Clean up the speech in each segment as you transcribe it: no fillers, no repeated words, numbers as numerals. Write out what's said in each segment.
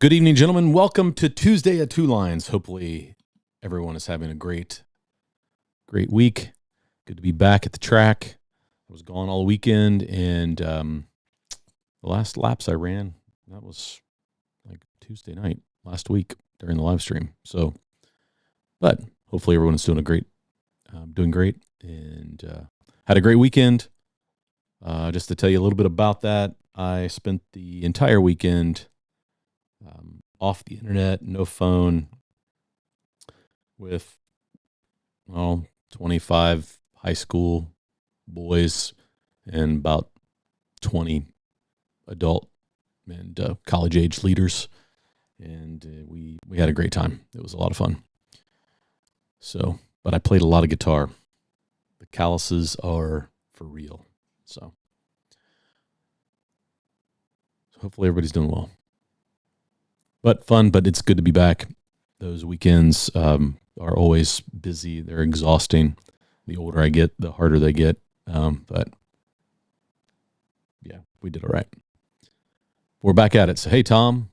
Good evening, gentlemen. Welcome to Tuesday at Two Lines. Hopefully everyone is having a great week. Good to be back at the track. I was gone all weekend, and the last laps I ran, that was like Tuesday night last week during the live stream. But hopefully everyone's doing great, and had a great weekend. Just to tell you a little bit about that, I spent the entire weekend off the internet, no phone, with 25 high school boys and about 20 adult and college age leaders, and we had a great time. It was a lot of fun. But I played a lot of guitar. The calluses are for real. So hopefully everybody's doing well. But fun, but it's good to be back. Those weekends are always busy. They're exhausting. The older I get, the harder they get. But yeah, we did all right. We're back at it. So, hey, Tom.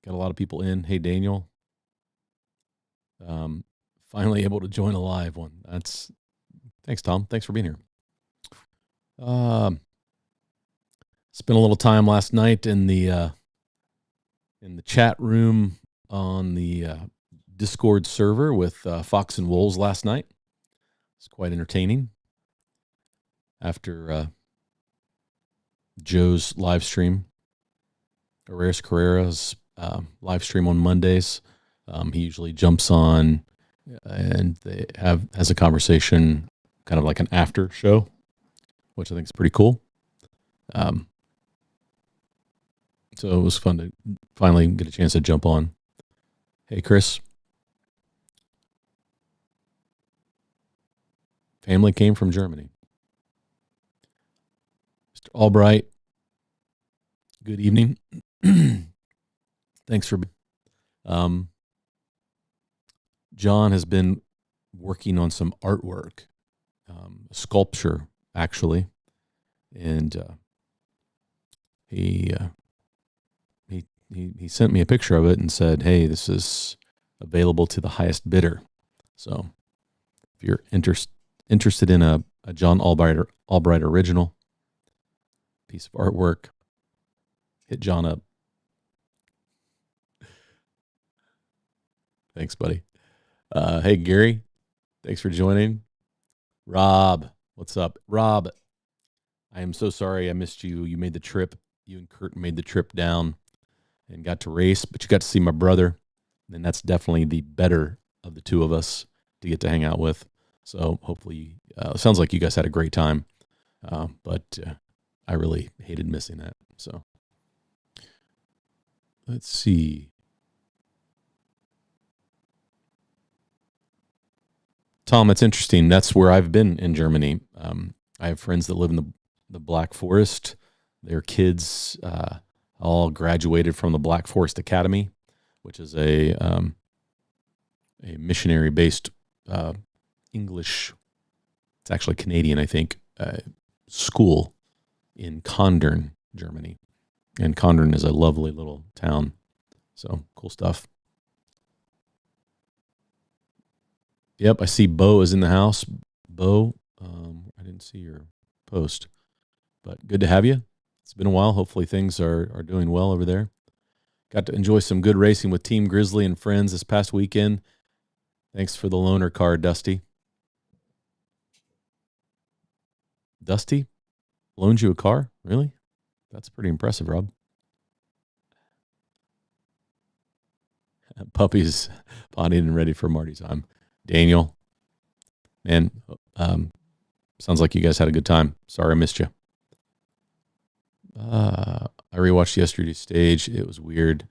Got a lot of people in. Hey, Daniel. Finally able to join a live one. Thanks, Tom. Thanks for being here. Spent a little time last night in the chat room on the Discord server with Fox and Wolves last night. It's quite entertaining. After Joe's live stream, Ares Carrera's live stream on Mondays, he usually jumps on and has a conversation, kind of like an after show, which I think is pretty cool. So it was fun to finally get a chance to jump on. Hey, Chris. Family came from Germany. Mr. Albright, good evening. Thanks for... John has been working on some artwork, sculpture, actually. And he sent me a picture of it and said, hey, this is available to the highest bidder. So if you're interested in a John Albright original piece of artwork, hit John up. Thanks, buddy. Hey, Gary, thanks for joining. Rob, what's up? Rob, I am so sorry I missed you. You made the trip. You and Kurt made the trip down and got to race, but you got to see my brother, and that's definitely the better of the two of us to get to hang out with. So hopefully, it sounds like you guys had a great time, but I really hated missing that. So let's see. Tom, it's interesting. That's where I've been in Germany. I have friends that live in the Black Forest. Their kids all graduated from the Black Forest Academy, which is a missionary-based English, it's actually Canadian, I think, school in Kondern, Germany. And Kondern is a lovely little town. So, cool stuff. Yep, I see Bo is in the house. Bo, I didn't see your post, but good to have you. It's been a while. Hopefully things are doing well over there. Got to enjoy some good racing with Team Grizzly and friends this past weekend. Thanks for the loaner card, Dusty. Dusty loaned you a car? Really? That's pretty impressive, Rob. Puppies potted and ready for Marty time. Daniel, man, sounds like you guys had a good time. Sorry I missed you. I rewatched yesterday's stage. It was weird.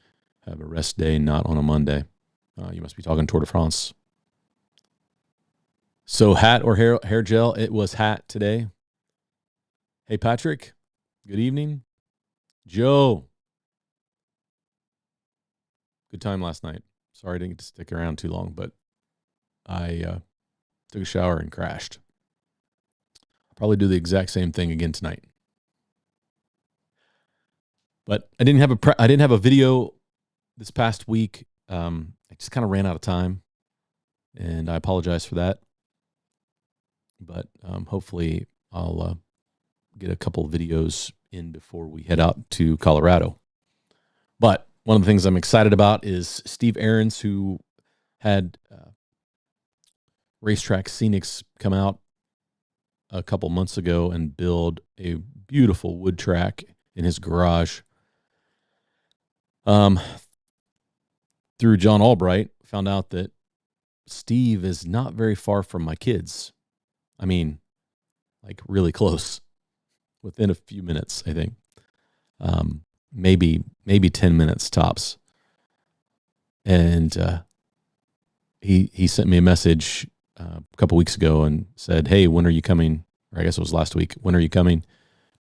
Have a rest day, not on a Monday. You must be talking Tour de France. So hat or hair gel? It was hat today. Hey, Patrick. Good evening. Joe. Good time last night. Sorry I didn't get to stick around too long, but I took a shower and crashed. I'll probably do the exact same thing again tonight. But I didn't have a video this past week, I just kind of ran out of time, and I apologize for that. But hopefully I'll get a couple of videos in before we head out to Colorado. But one of the things I'm excited about is Steve Arends, who had Race Track Scenics come out a couple months ago and build a beautiful wood track in his garage. Through John Albright, found out that Steve is not very far from my kids. I mean, like really close, within a few minutes, I think. Maybe 10 minutes tops. And he sent me a message a couple weeks ago and said, "Hey, when are you coming?" Or I guess it was last week. "When are you coming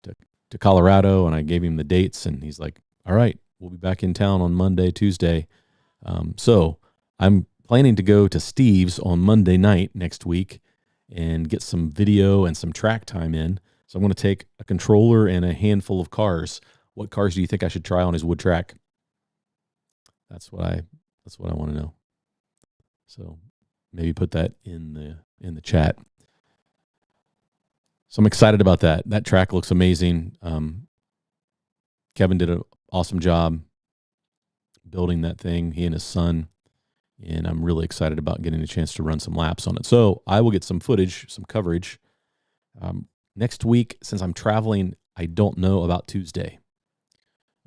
to Colorado?" And I gave him the dates, and he's like, "All right, we'll be back in town on Monday, Tuesday." So I'm planning to go to Steve's on Monday night next week and get some video and some track time in. So I'm going to take a controller and a handful of cars. What cars do you think I should try on his wood track? That's what I want to know. So maybe put that in the chat. So I'm excited about that. That track looks amazing. Kevin did an awesome job building that thing, he and his son, and I'm really excited about getting a chance to run some laps on it. So I will get some footage, some coverage. Next week, since I'm traveling, I don't know about Tuesday.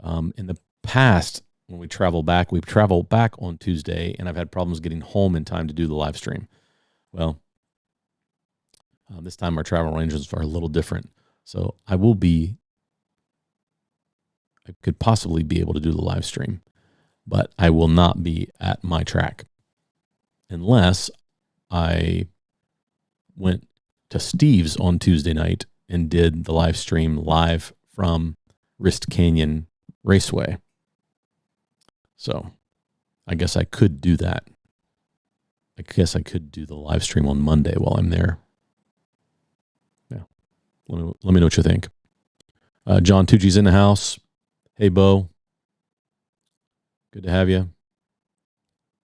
In the past, when we travel back on Tuesday, and I've had problems getting home in time to do the live stream. Well, this time our travel arrangements are a little different. So I could possibly be able to do the live stream, but I will not be at my track unless I went to Steve's on Tuesday night and did the live stream live from Wrist Canyon Raceway. So I guess I could do that. I guess I could do the live stream on Monday while I'm there. Yeah. Let me know what you think. John Tucci's in the house. Hey, Bo. Good to have you.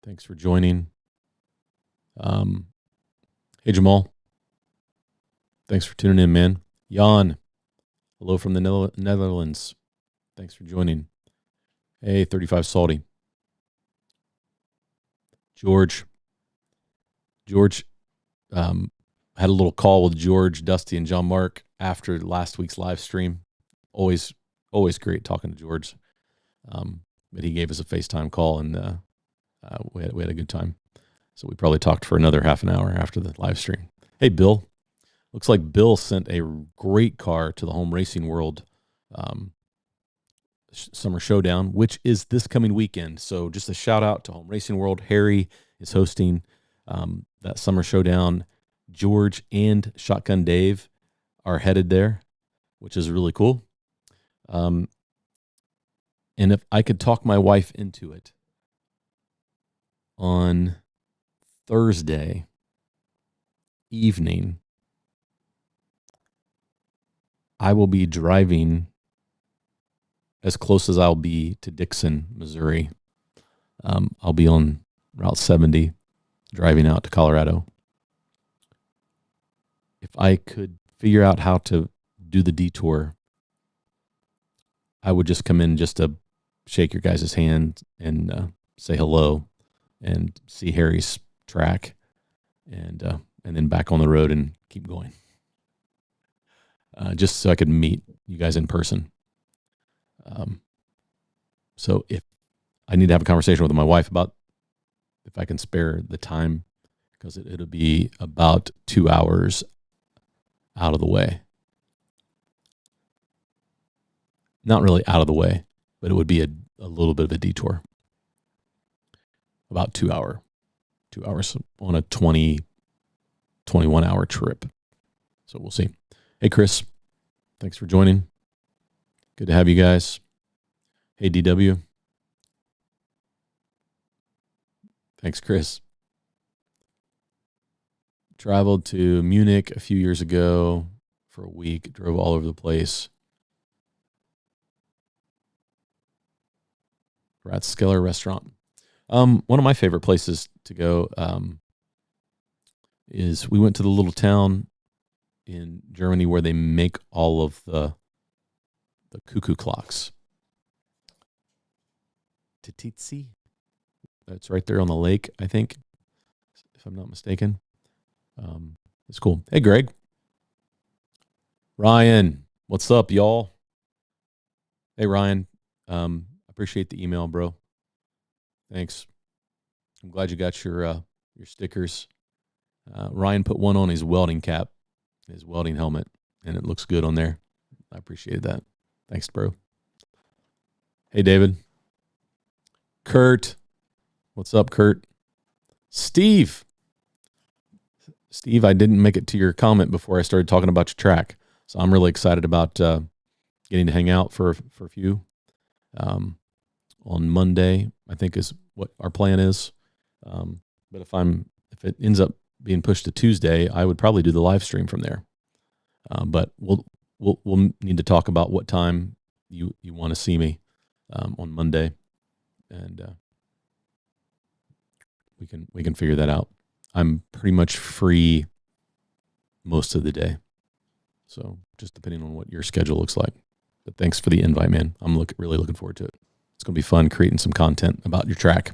Thanks for joining. Hey, Jamal. Thanks for tuning in, man. Jan. Hello from the Netherlands. Thanks for joining. Hey, 35 Salty. George had a little call with George, Dusty, and John Mark after last week's live stream. Always great talking to George. But he gave us a FaceTime call, and we had a good time. So we probably talked for another half an hour after the live stream. Hey, Bill. Looks like Bill sent a great car to the Home Racing World Summer Showdown, which is this coming weekend. So just a shout out to Home Racing World. Harry is hosting that Summer Showdown. George and Shotgun Dave are headed there, which is really cool. And if I could talk my wife into it, on Thursday evening, I will be driving as close as I'll be to Dixon, Missouri. I'll be on Route 70 driving out to Colorado. If I could figure out how to do the detour, I would just come in just to shake your guys' hand and say hello and see Harry's track and then back on the road and keep going. Just so I could meet you guys in person. So if I need to have a conversation with my wife about if I can spare the time, because it'll be about 2 hours out of the way. Not really out of the way, but it would be a little bit of a detour. About 2 hours on a 21 hour trip. So we'll see. Hey, Chris, thanks for joining. Good to have you guys. Hey, DW. Thanks, Chris. Traveled to Munich a few years ago for a week, drove all over the place. Rathskeller Restaurant. One of my favorite places to go is we went to the little town in Germany where they make all of the cuckoo clocks. Titzi. That's right there on the lake, I think, if I'm not mistaken. It's cool. Hey, Greg. Ryan, what's up, y'all? Hey, Ryan. Appreciate the email, bro. Thanks. I'm glad you got your stickers. Ryan put one on his welding cap, his welding helmet, and it looks good on there. I appreciate that. Thanks, bro. Hey, David. Kurt. What's up, Kurt? Steve. Steve, I didn't make it to your comment before I started talking about your track. So I'm really excited about getting to hang out for a few. On Monday, I think is what our plan is. But if it ends up being pushed to Tuesday, I would probably do the live stream from there. But we'll need to talk about what time you want to see me on Monday, and we can figure that out. I'm pretty much free most of the day, so just depending on what your schedule looks like. But thanks for the invite, man. I'm really looking forward to it. It's going to be fun creating some content about your track.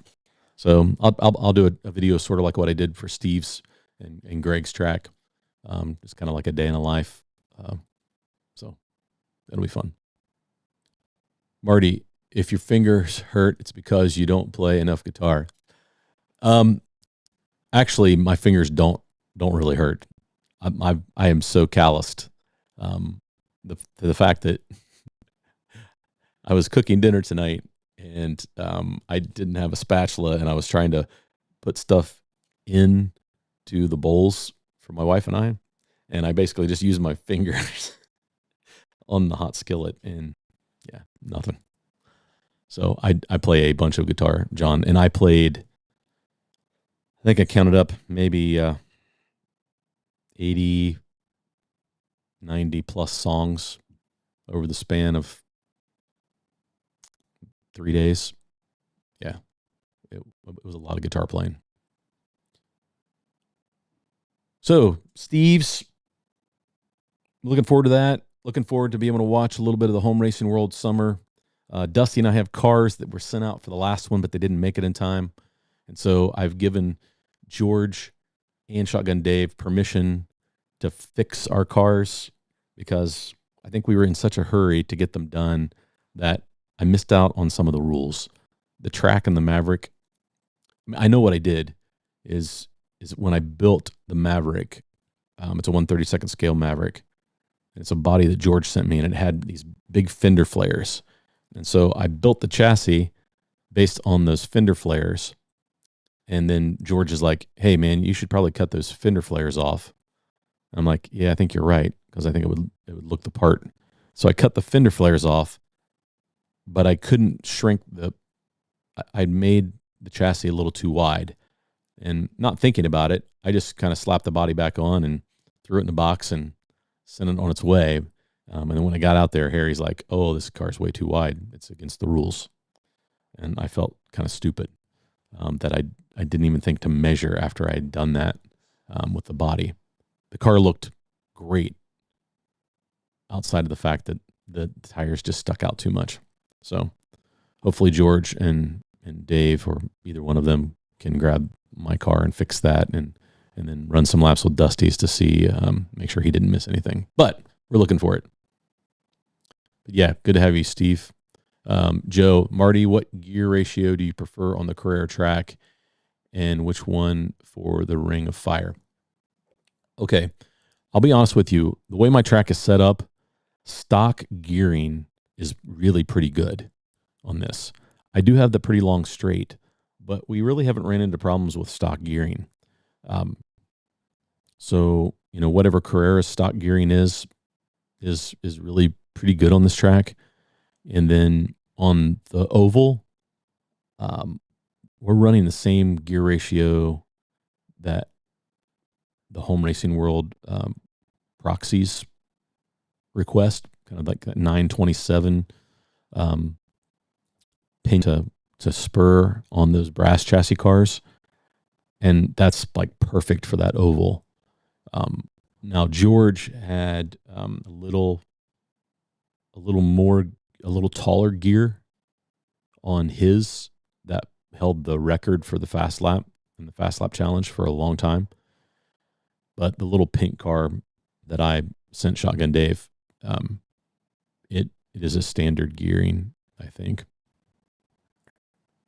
So I'll do a video sort of like what I did for Steve's and Greg's track. It's kind of like a day in a life. So that'll be fun. Marty, if your fingers hurt, it's because you don't play enough guitar. Actually, my fingers don't really hurt. I am so calloused. The fact that I was cooking dinner tonight and I didn't have a spatula and I was trying to put stuff in to the bowls for my wife and I basically just used my fingers on the hot skillet and yeah, nothing. So I play a bunch of guitar, John, and I think I counted up maybe 80, 90 plus songs over the span of 3 days. Yeah, it was a lot of guitar playing. So Steve's, looking forward to that. Looking forward to being able to watch a little bit of the Home Racing World Summer. Dusty and I have cars that were sent out for the last one, but they didn't make it in time. And so I've given George and Shotgun Dave permission to fix our cars because I think we were in such a hurry to get them done that I missed out on some of the rules. The track and the Maverick, I know what I did is when I built the Maverick, it's a 1/32 scale Maverick. It's a body that George sent me, and it had these big fender flares. And so I built the chassis based on those fender flares. And then George is like, hey, man, you should probably cut those fender flares off. I'm like, yeah, I think you're right, because I think it would look the part. So I cut the fender flares off, but I couldn't shrink I'd made the chassis a little too wide. And not thinking about it, I just kind of slapped the body back on and threw it in the box and sent it on its way. And then when I got out there, Harry's like, oh, this car's way too wide. It's against the rules. And I felt kind of stupid that I didn't even think to measure after I had done that with the body. The car looked great outside of the fact that the tires just stuck out too much. So hopefully George and Dave, or either one of them, can grab my car and fix that and then run some laps with Dusty's to see, make sure he didn't miss anything. But we're looking for it. But yeah, good to have you, Steve. Joe, Marty, what gear ratio do you prefer on the Carrera track, and which one for the Ring of Fire? Okay, I'll be honest with you. The way my track is set up, stock gearing is really pretty good on this. I do have the pretty long straight, but we really haven't ran into problems with stock gearing. So, whatever Carrera's stock gearing is really pretty good on this track. And then on the oval, we're running the same gear ratio that the Home Racing World proxies request, kind of like that 927 pin to to spur on those brass chassis cars, and that's like perfect for that oval. Now George had a little taller gear on his that held the record for the fast lap and the fast lap challenge for a long time. But the little pink car that I sent Shotgun Dave, it is a standard gearing, I think.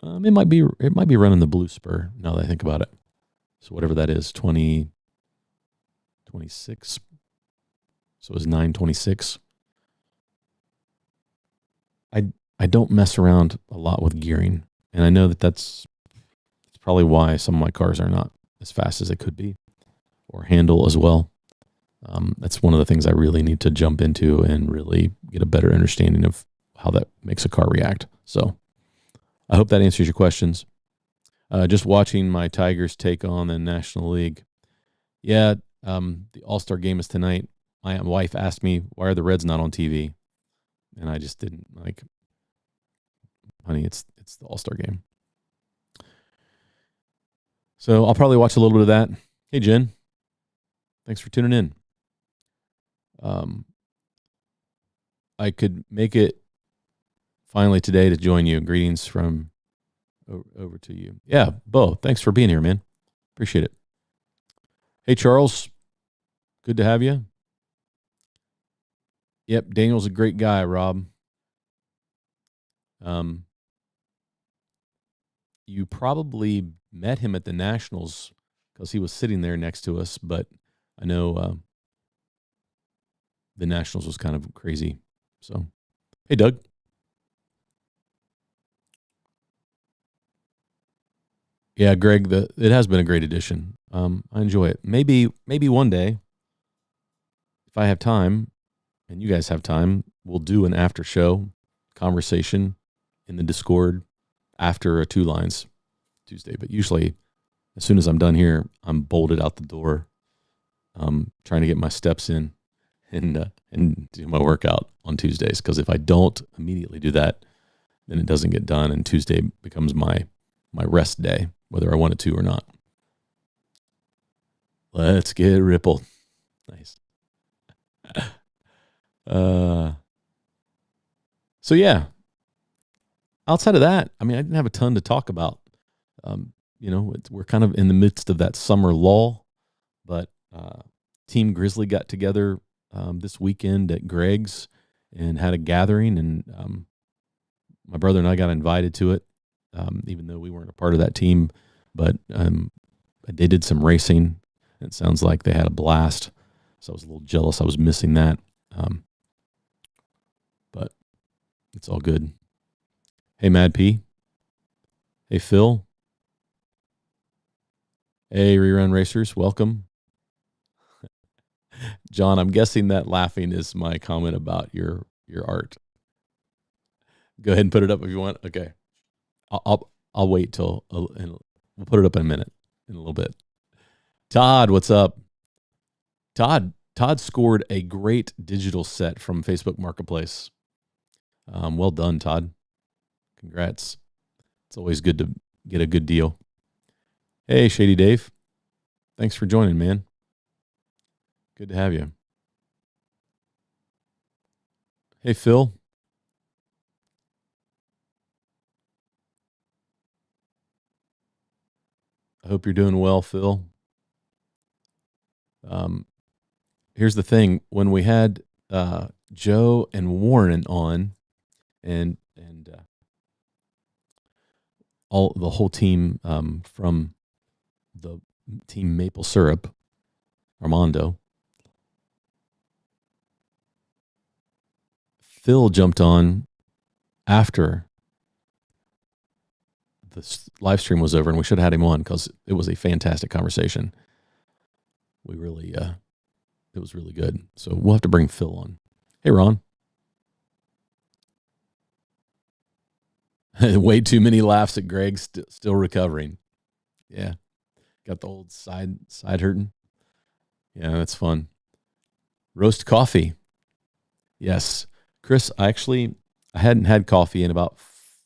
It might be running the blue spur now that I think about it. So whatever that is, 2026. So it was 926. I don't mess around a lot with gearing, and I know that's probably why some of my cars are not as fast as they could be, or handle as well. That's one of the things I really need to jump into and really get a better understanding of how that makes a car react. So I hope that answers your questions. Just watching my Tigers take on the National League. Yeah, the All-Star game is tonight. My wife asked me, why are the Reds not on TV? And I just didn't like, honey, it's the All-Star game. So I'll probably watch a little bit of that. Hey, Jen. Thanks for tuning in. I could make it finally today to join you. Greetings from over to you. Yeah, Bo, thanks for being here, man. Appreciate it. Hey, Charles. Good to have you. Yep, Daniel's a great guy, Rob. You probably met him at the Nationals because he was sitting there next to us, but I know the Nationals was kind of crazy. So, hey, Doug. Yeah, Greg, it has been a great addition. I enjoy it. Maybe one day, if I have time, and you guys have time, we'll do an after show conversation in the Discord after a Two Lines Tuesday. But usually, as soon as I'm done here, I'm bolted out the door, trying to get my steps in and do my workout on Tuesdays. Because if I don't immediately do that, then it doesn't get done, and Tuesday becomes my rest day, whether I want it to or not. Let's get rippled. Nice. So yeah, outside of that, I mean, I didn't have a ton to talk about. We're kind of in the midst of that summer lull, but Team Grizzly got together this weekend at Greg's and had a gathering, and my brother and I got invited to it, even though we weren't a part of that team. But they did some racing. It sounds like they had a blast, so I was a little jealous. I was missing that, but it's all good. Hey, Mad P. Hey, Phil. Hey, Rerun Racers. Welcome. John, I'm guessing that laughing is my comment about your art. Go ahead and put it up if you want. Okay. I'll wait till we'll put it up in a little bit. Todd, what's up? Todd scored a great digital set from Facebook Marketplace. Well done, Todd. Congrats. It's always good to get a good deal. Hey, Shady Dave. Thanks for joining, man. Good to have you. Hey, Phil. I hope you're doing well, Phil. Here's the thing. When we had Joe and Warren on, and the whole team from the team Maple Syrup, Armando, Phil jumped on after the live stream was over, and we should have had him on because it was a fantastic conversation. We really, it was really good. So we'll have to bring Phil on. Hey, Ron. Way too many laughs at Greg. Still recovering. Yeah, got the old side hurting. Yeah, that's fun. Roast coffee. Yes, Chris. I hadn't had coffee in about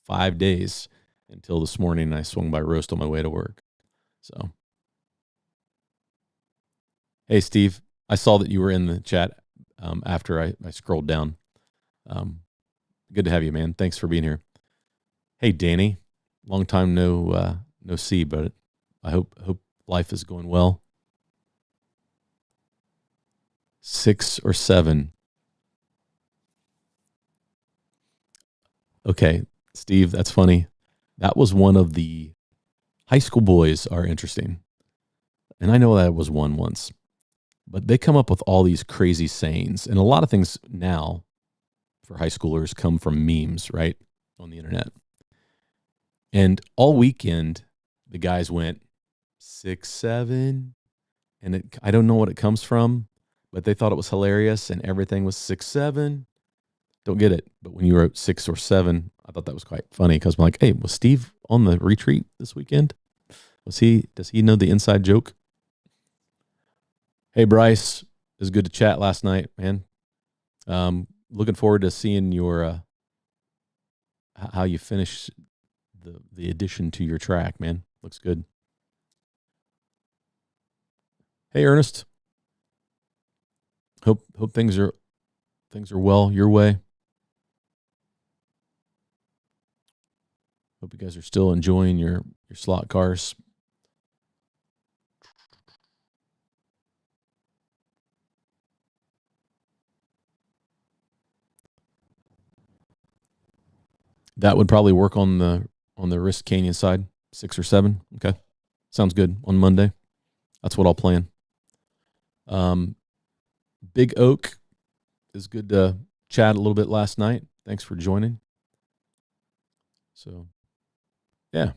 5 days, until this morning. I swung by Roast on my way to work. So, hey, Steve, I saw that you were in the chat after I scrolled down. Good to have you, man. Thanks for being here. Hey, Danny, long time no see, but I hope life is going well. 6 or 7. Okay, Steve, that's funny. That was one of the high school boys are interesting. And I know that was one once, but they come up with all these crazy sayings. And a lot of things now for high schoolers come from memes, right? On the internet. And all weekend, the guys went 6, 7. And I don't know what it comes from, but they thought it was hilarious and everything was 6, 7. Don't get it. But when you wrote 6 or 7, I thought that was quite funny because I'm like, hey, was Steve on the retreat this weekend? Does he know the inside joke? Hey, Bryce, it was good to chat last night, man. Looking forward to seeing your how you finish the addition to your track, man. Looks good. Hey, Ernest. Hope things are well your way. Hope you guys are still enjoying your slot cars. That would probably work on the Risk Canyon side, 6 or 7. Okay, sounds good on Monday. That's what I'll plan. Big Oak is good to chat a little bit last night. Thanks for joining. So, yeah.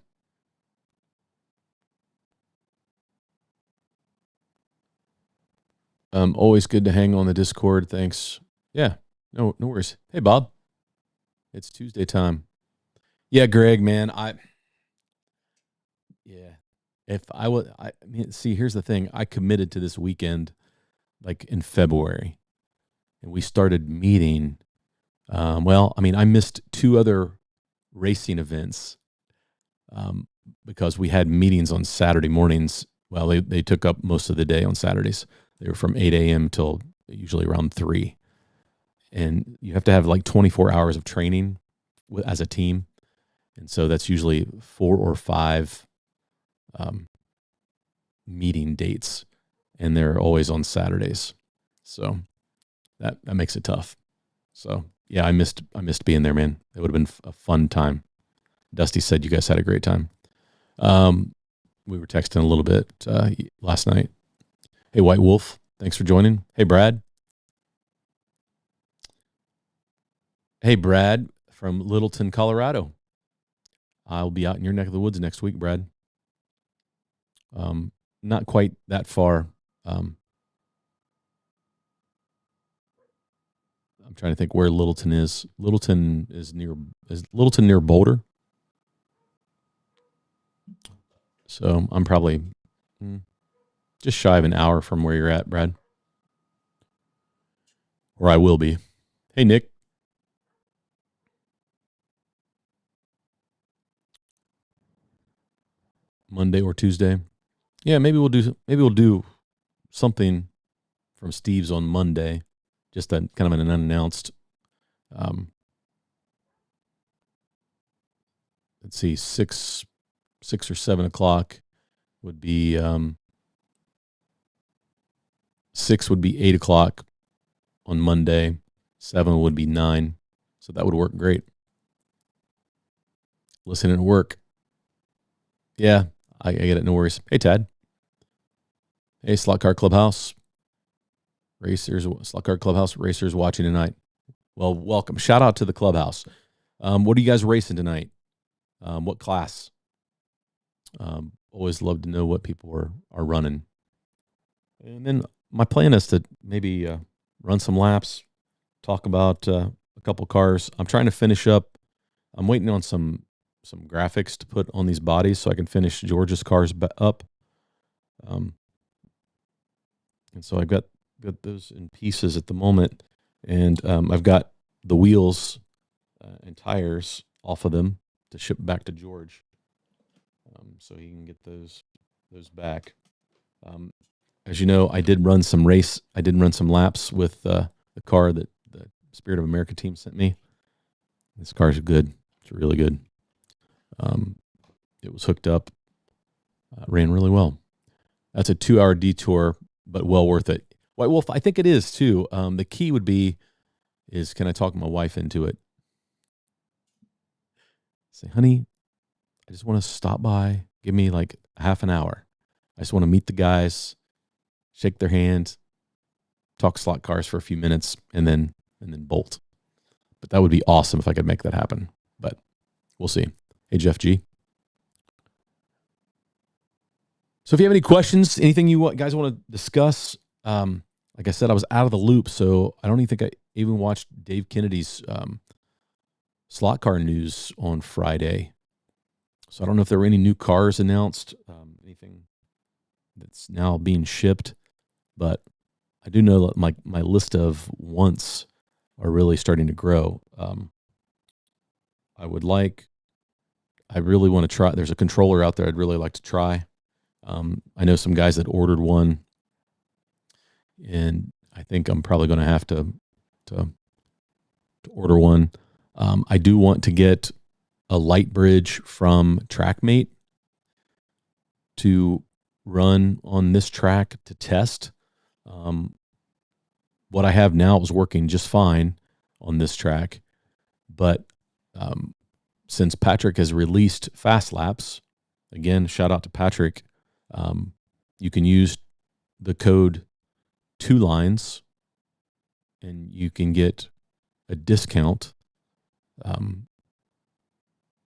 Always good to hang on the Discord. Thanks. Yeah, no worries. Hey, Bob. It's Tuesday time. Yeah, Greg, man. If I would, see, here's the thing. I committed to this weekend, like in February, and we started meeting. I missed 2 other racing events because we had meetings on Saturday mornings. Well, they took up most of the day on Saturdays. They were from 8 a.m. till usually around 3. And you have to have like 24 hours of training as a team. And so that's usually 4 or 5 meeting dates. And they're always on Saturdays. So that makes it tough. So yeah, I missed being there, man. It would have been a fun time. Dusty said you guys had a great time. We were texting a little bit last night. Hey, White Wolf, thanks for joining. Hey, Brad. Hey, Brad from Littleton, Colorado. I'll be out in your neck of the woods next week, Brad. Not quite that far. I'm trying to think where Littleton is. Littleton is Littleton near Boulder? So I'm probably just shy of an hour from where you're at, Brad. Or I will be. Hey, Nick. Monday or Tuesday. Yeah, maybe we'll do something from Steve's on Monday. Just that kind of an unannounced. Let's see, 6 or 7 o'clock would be 6 would be 8 o'clock on Monday. 7 would be 9. So that would work great. Listening to work. Yeah, I get it. No worries. Hey, Tad. Hey, Slot Car Clubhouse. Slot Car Clubhouse racers watching tonight. Well, welcome. Shout out to the clubhouse. What are you guys racing tonight? What class? Always love to know what people are running. And then my plan is to maybe run some laps, talk about a couple cars. I'm trying to finish up. I'm waiting on some graphics to put on these bodies so I can finish George's cars up. And so I've got those in pieces at the moment, and I've got the wheels and tires off of them to ship back to George. so he can get those back. As you know, I did run some laps with the car that the Spirit of America team sent me. This car's good. It's really good. It was hooked up, ran really well. That's a 2-hour detour, but well worth it. White Wolf, I think it is too. The key would be is, can I talk my wife into it? Say, honey, I just want to stop by. Give me like half an hour. I just want to meet the guys, shake their hand, talk slot cars for a few minutes, and then bolt. But that would be awesome if I could make that happen. But we'll see. Hey, Jeff G. So if you have any questions, anything you guys want to discuss, like I said, I was out of the loop, so I don't even think I even watched Dave Kennedy's slot car news on Friday. So I don't know if there were any new cars announced, anything that's now being shipped, but I do know that my list of wants are really starting to grow. I really want to try. There's a controller out there I'd really like to try. I know some guys that ordered one, and I think I'm probably going to have to order one. I do want to get a light bridge from TrackMate to run on this track to test. What I have now is working just fine on this track, but since Patrick has released fast laps, again, shout out to Patrick. You can use the code 2 lines and you can get a discount,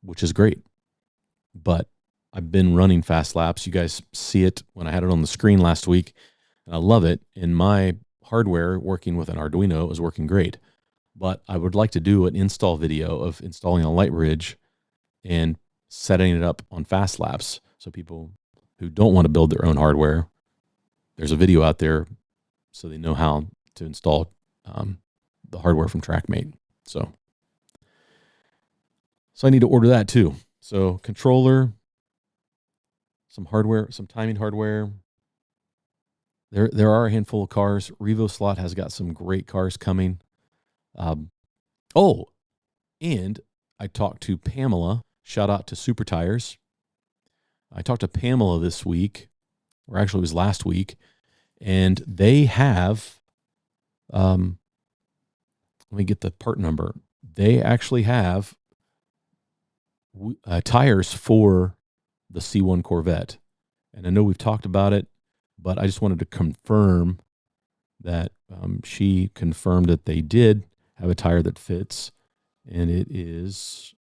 which is great. But I've been running fast laps. You guys see it when I had it on the screen last week, and I love it. And my hardware working with an Arduino is working great. But I would like to do an install video of installing a light bridge and setting it up on fast laps, so people who don't want to build their own hardware, there's a video out there so they know how to install the hardware from TrackMate. So I need to order that too. So controller, some hardware, some timing hardware. There are a handful of cars. Revo Slot has got some great cars coming. And I talked to Pamela. Shout out to Super Tires. I talked to Pamela this week, or actually it was last week, and they have, let me get the part number. They actually have tires for the C1 Corvette. And I know we've talked about it, but I just wanted to confirm that she confirmed that they did have a tire that fits, and it is,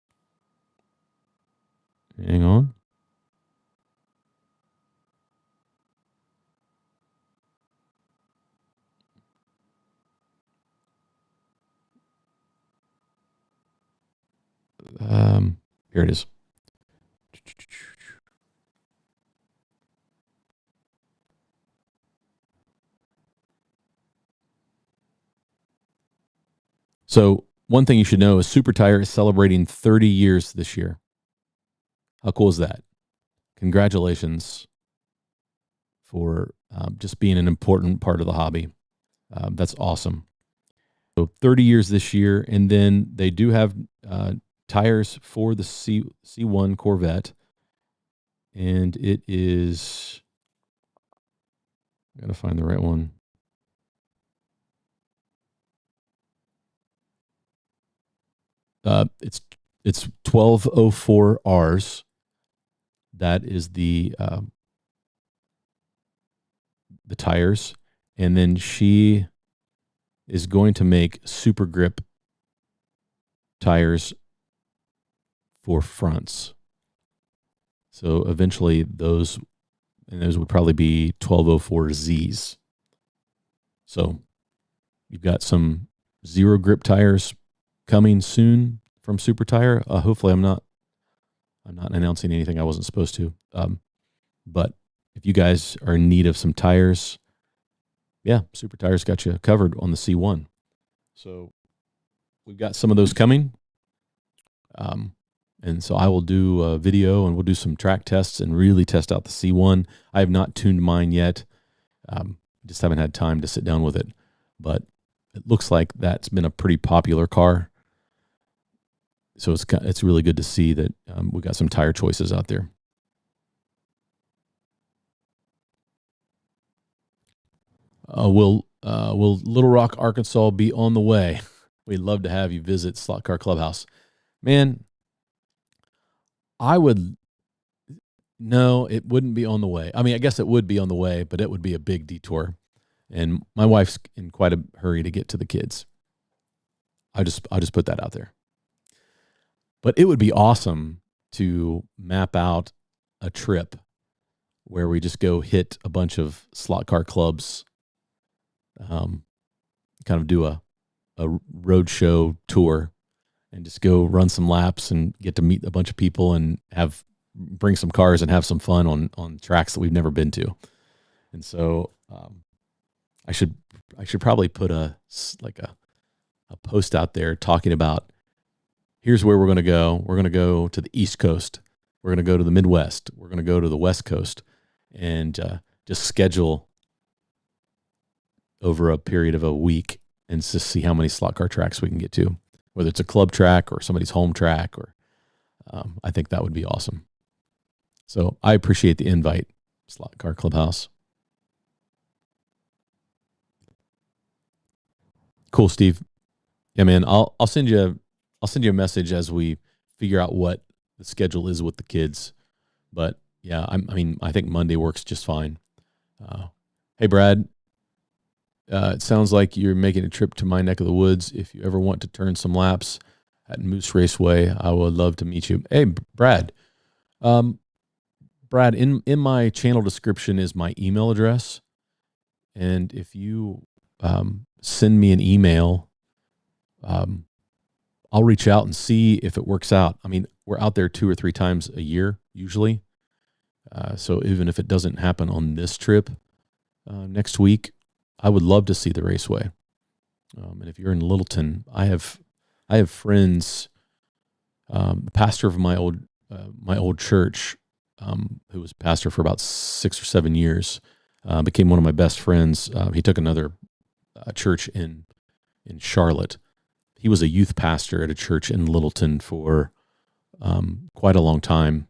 hang on. Here it is. So one thing you should know is Super Tire is celebrating 30 years this year. How cool is that? Congratulations for just being an important part of the hobby. That's awesome. So 30 years this year, and then they do have tires for the C1 Corvette, and it is, I gotta find the right one. It's 1204 Rs. That is the tires, and then she is going to make super grip tires for fronts. So eventually those would probably be 1204 Zs. So you've got some zero grip tires coming soon from Super Tire. Hopefully I'm not announcing anything I wasn't supposed to. But if you guys are in need of some tires, yeah, Super Tire's got you covered on the C1. So we've got some of those coming. And so I will do a video and we'll do some track tests and really test out the C1. I have not tuned mine yet. Just haven't had time to sit down with it. But it looks like that's been a pretty popular car. So it's really good to see that we got some tire choices out there. Will Little Rock, Arkansas be on the way? We'd love to have you visit Slot Car Clubhouse. Man, I would. No, it wouldn't be on the way. I mean, I guess it would be on the way, but it would be a big detour. And my wife's in quite a hurry to get to the kids. I'll just put that out there. But it would be awesome to map out a trip where we just go hit a bunch of slot car clubs, kind of do a road show tour and just go run some laps and get to meet a bunch of people and bring some cars and have some fun on tracks that we've never been to. And so I should probably put a post out there talking about, here's where we're going to go. We're going to go to the East Coast. We're going to go to the Midwest. We're going to go to the West Coast, and just schedule over a period of a week and just see how many slot car tracks we can get to, whether it's a club track or somebody's home track. Or I think that would be awesome. So I appreciate the invite, Slot Car Clubhouse. Cool, Steve. Yeah, man. I'll send you a message as we figure out what the schedule is with the kids. But yeah, I think Monday works just fine. Hey, Brad. It sounds like you're making a trip to my neck of the woods. If you ever want to turn some laps at Moose Raceway, I would love to meet you. Hey, Brad. Brad, in my channel description is my email address. And if you send me an email, I'll reach out and see if it works out. I mean, we're out there 2 or 3 times a year, usually. So even if it doesn't happen on this trip next week, I would love to see the raceway. And if you're in Littleton, I have friends. The pastor of my old church, who was pastor for about 6 or 7 years, became one of my best friends. He took another church in Charlotte. He was a youth pastor at a church in Littleton for quite a long time,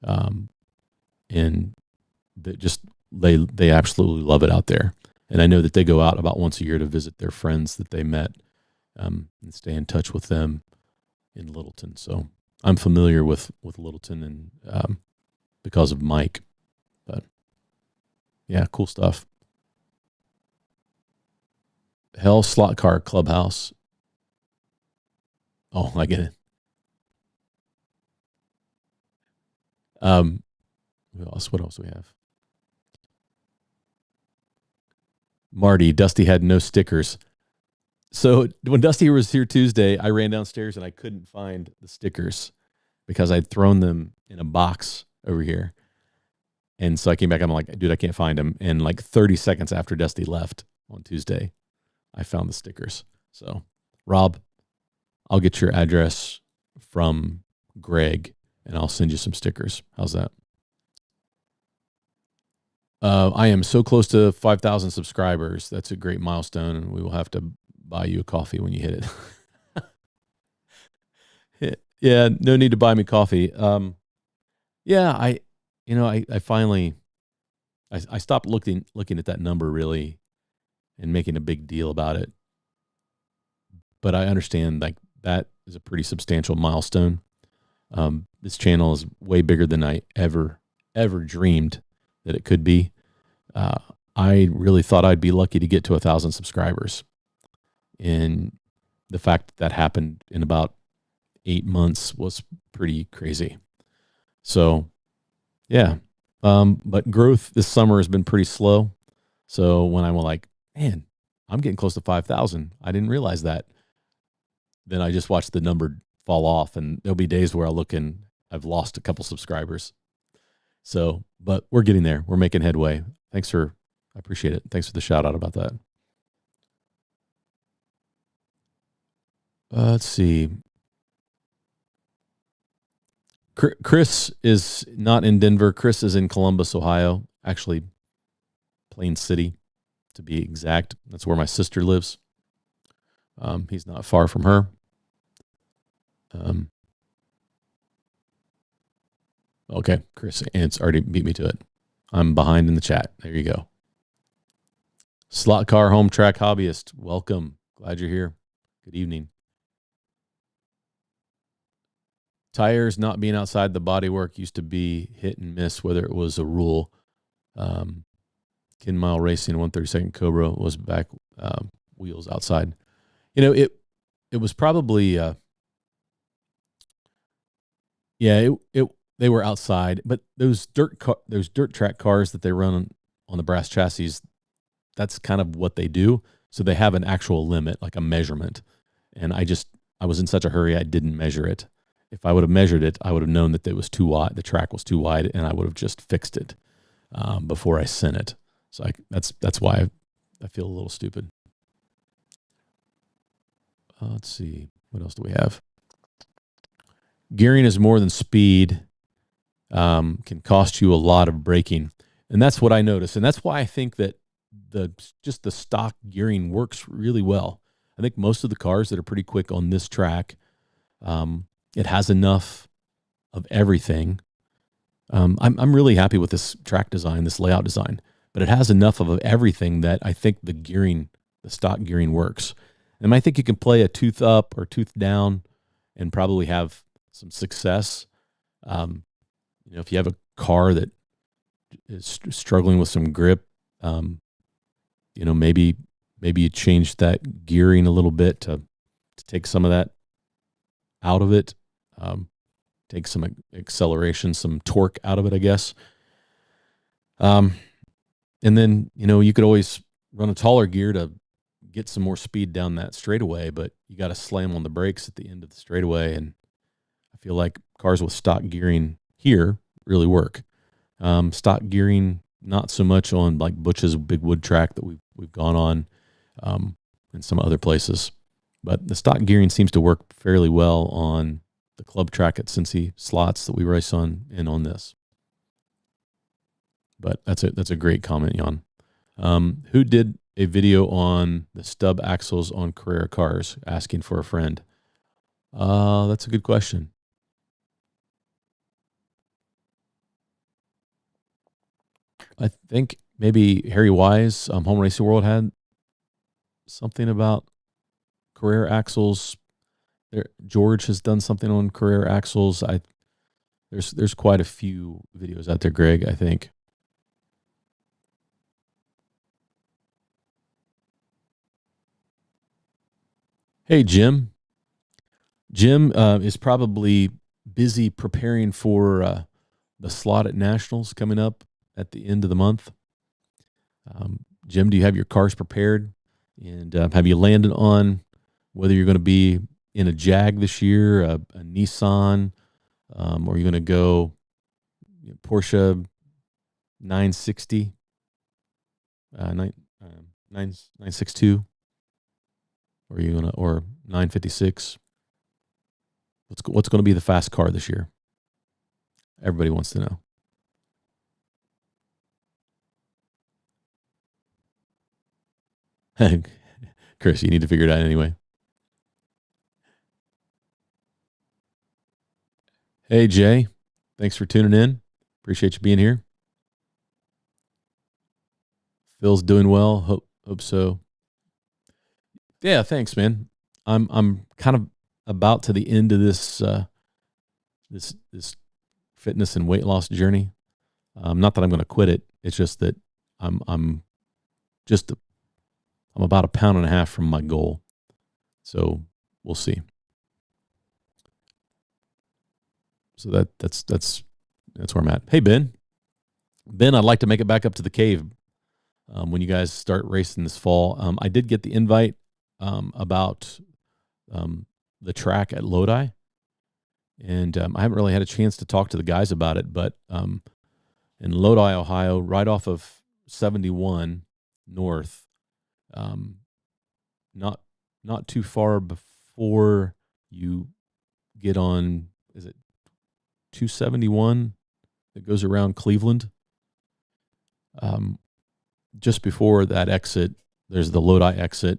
and they absolutely love it out there. And I know that they go out about once a year to visit their friends that they met, and stay in touch with them in Littleton. So I'm familiar with Littleton, and because of Mike. But yeah, cool stuff. Hell Slot Car Clubhouse. Oh, I get it. What else do we have? Marty, Dusty had no stickers. So when Dusty was here Tuesday, I ran downstairs and I couldn't find the stickers because I'd thrown them in a box over here. And so I came back, I'm like, dude, I can't find them. And like 30 seconds after Dusty left on Tuesday, I found the stickers. So, Rob, I'll get your address from Greg and I'll send you some stickers. How's that? I am so close to 5,000 subscribers. That's a great milestone, and we will have to buy you a coffee when you hit it. Yeah, no need to buy me coffee. Yeah, I finally I stopped looking at that number really and making a big deal about it. But I understand like that is a pretty substantial milestone. This channel is way bigger than I ever dreamed that it could be. I really thought I'd be lucky to get to 1,000 subscribers. And the fact that happened in about 8 months was pretty crazy. So, yeah. But growth this summer has been pretty slow. So when I'm like, man, I'm getting close to 5,000. I didn't realize that. Then I just watched the number fall off, and there'll be days where I'll look and I've lost a couple subscribers. So, but we're getting there. We're making headway. I appreciate it. Thanks for the shout out about that. Let's see. Chris is not in Denver. Chris is in Columbus, Ohio. Actually, Plain City, to be exact. That's where my sister lives. He's not far from her. Okay, Chris Ants already beat me to it. I'm behind in the chat. There you go. Slot car home track hobbyist, welcome. Glad you're here. Good evening. Tires not being outside the bodywork used to be hit and miss, whether it was a rule. Kin Mile Racing 132nd Cobra was back wheels outside. You know, it was probably they were outside, but those dirt track cars that they run on the brass chassis, that's kind of what they do. So they have an actual limit, like a measurement. And I was in such a hurry, I didn't measure it. If I would have measured it, I would have known that it was too wide. The track was too wide, and I would have just fixed it before I sent it. So that's why I feel a little stupid. Let's see. What else do we have? Gearing is more than speed. Can cost you a lot of braking. And that's what I noticed. And that's why I think that the stock gearing works really well. I think most of the cars that are pretty quick on this track, it has enough of everything. I'm really happy with this track design, this layout design, but it has enough of everything that I think the stock gearing works. And I think you can play a tooth up or tooth down and probably have some success. If you have a car that is struggling with some grip, maybe you change that gearing a little bit to take some of that out of it, take some acceleration, some torque out of it, I guess. And then, you could always run a taller gear to get some more speed down that straightaway, but you got to slam on the brakes at the end of the straightaway. And I feel like cars with stock gearing here really work. Stock gearing, not so much on like Butch's big wood track that we've gone on, and some other places, but the stock gearing seems to work fairly well on the club track at Cincy slots that we race on and on this. But that's a great comment, Jan. Who did a video on the stub axles on Carrera cars? Asking for a friend. That's a good question. I think maybe Harry Wise, Home Racing World, had something about Carrera axles. George has done something on Carrera axles. There's quite a few videos out there, Greg, I think. Hey, Jim. Jim is probably busy preparing for the slot at Nationals coming up at the end of the month. Jim, do you have your cars prepared? And have you landed on whether you're going to be in a Jag this year, a Nissan, or you're going to go Porsche 960, 962, or you going to, or 956? What's going to be the fast car this year? Everybody wants to know. Chris, you need to figure it out anyway. Hey, Jay. Thanks for tuning in. Appreciate you being here. Phil's doing well. Hope so. Yeah, thanks, man. I'm kind of about to the end of this this fitness and weight loss journey. Not that I'm going to quit it. It's just that I'm about 1.5 pounds from my goal. So we'll see. So that's where I'm at. Hey, Ben, I'd like to make it back up to the cave when you guys start racing this fall. I did get the invite about the track at Lodi, and I haven't really had a chance to talk to the guys about it. But in Lodi, Ohio, right off of 71 north, not too far before you get on, is it 271 that goes around Cleveland. Just before that exit, there's the Lodi exit,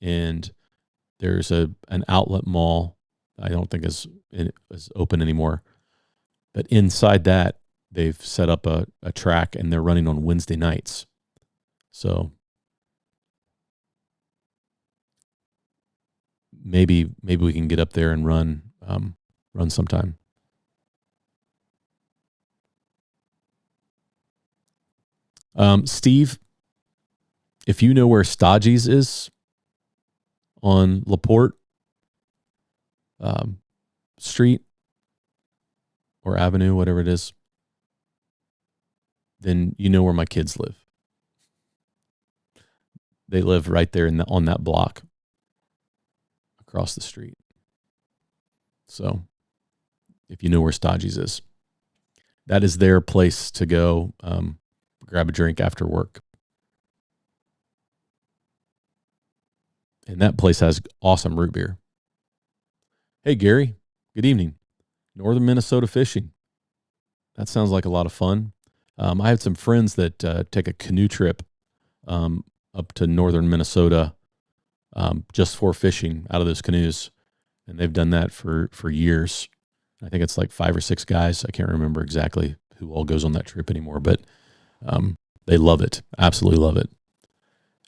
and there's an outlet mall. I don't think is open anymore. But inside that, they've set up a track, and they're running on Wednesday nights. So maybe we can get up there and run sometime. Steve, if you know where Stodgy's is on LaPorte Street or Avenue, whatever it is, then you know where my kids live. They live right there on that block across the street. So if you know where Stodgy's is, that is their place to go grab a drink after work. And that place has awesome root beer. Hey, Gary, good evening. Northern Minnesota fishing. That sounds like a lot of fun. I have some friends that take a canoe trip up to northern Minnesota just for fishing out of those canoes. And they've done that for years. I think it's like 5 or 6 guys. I can't remember exactly who all goes on that trip anymore, but they love it. Absolutely love it.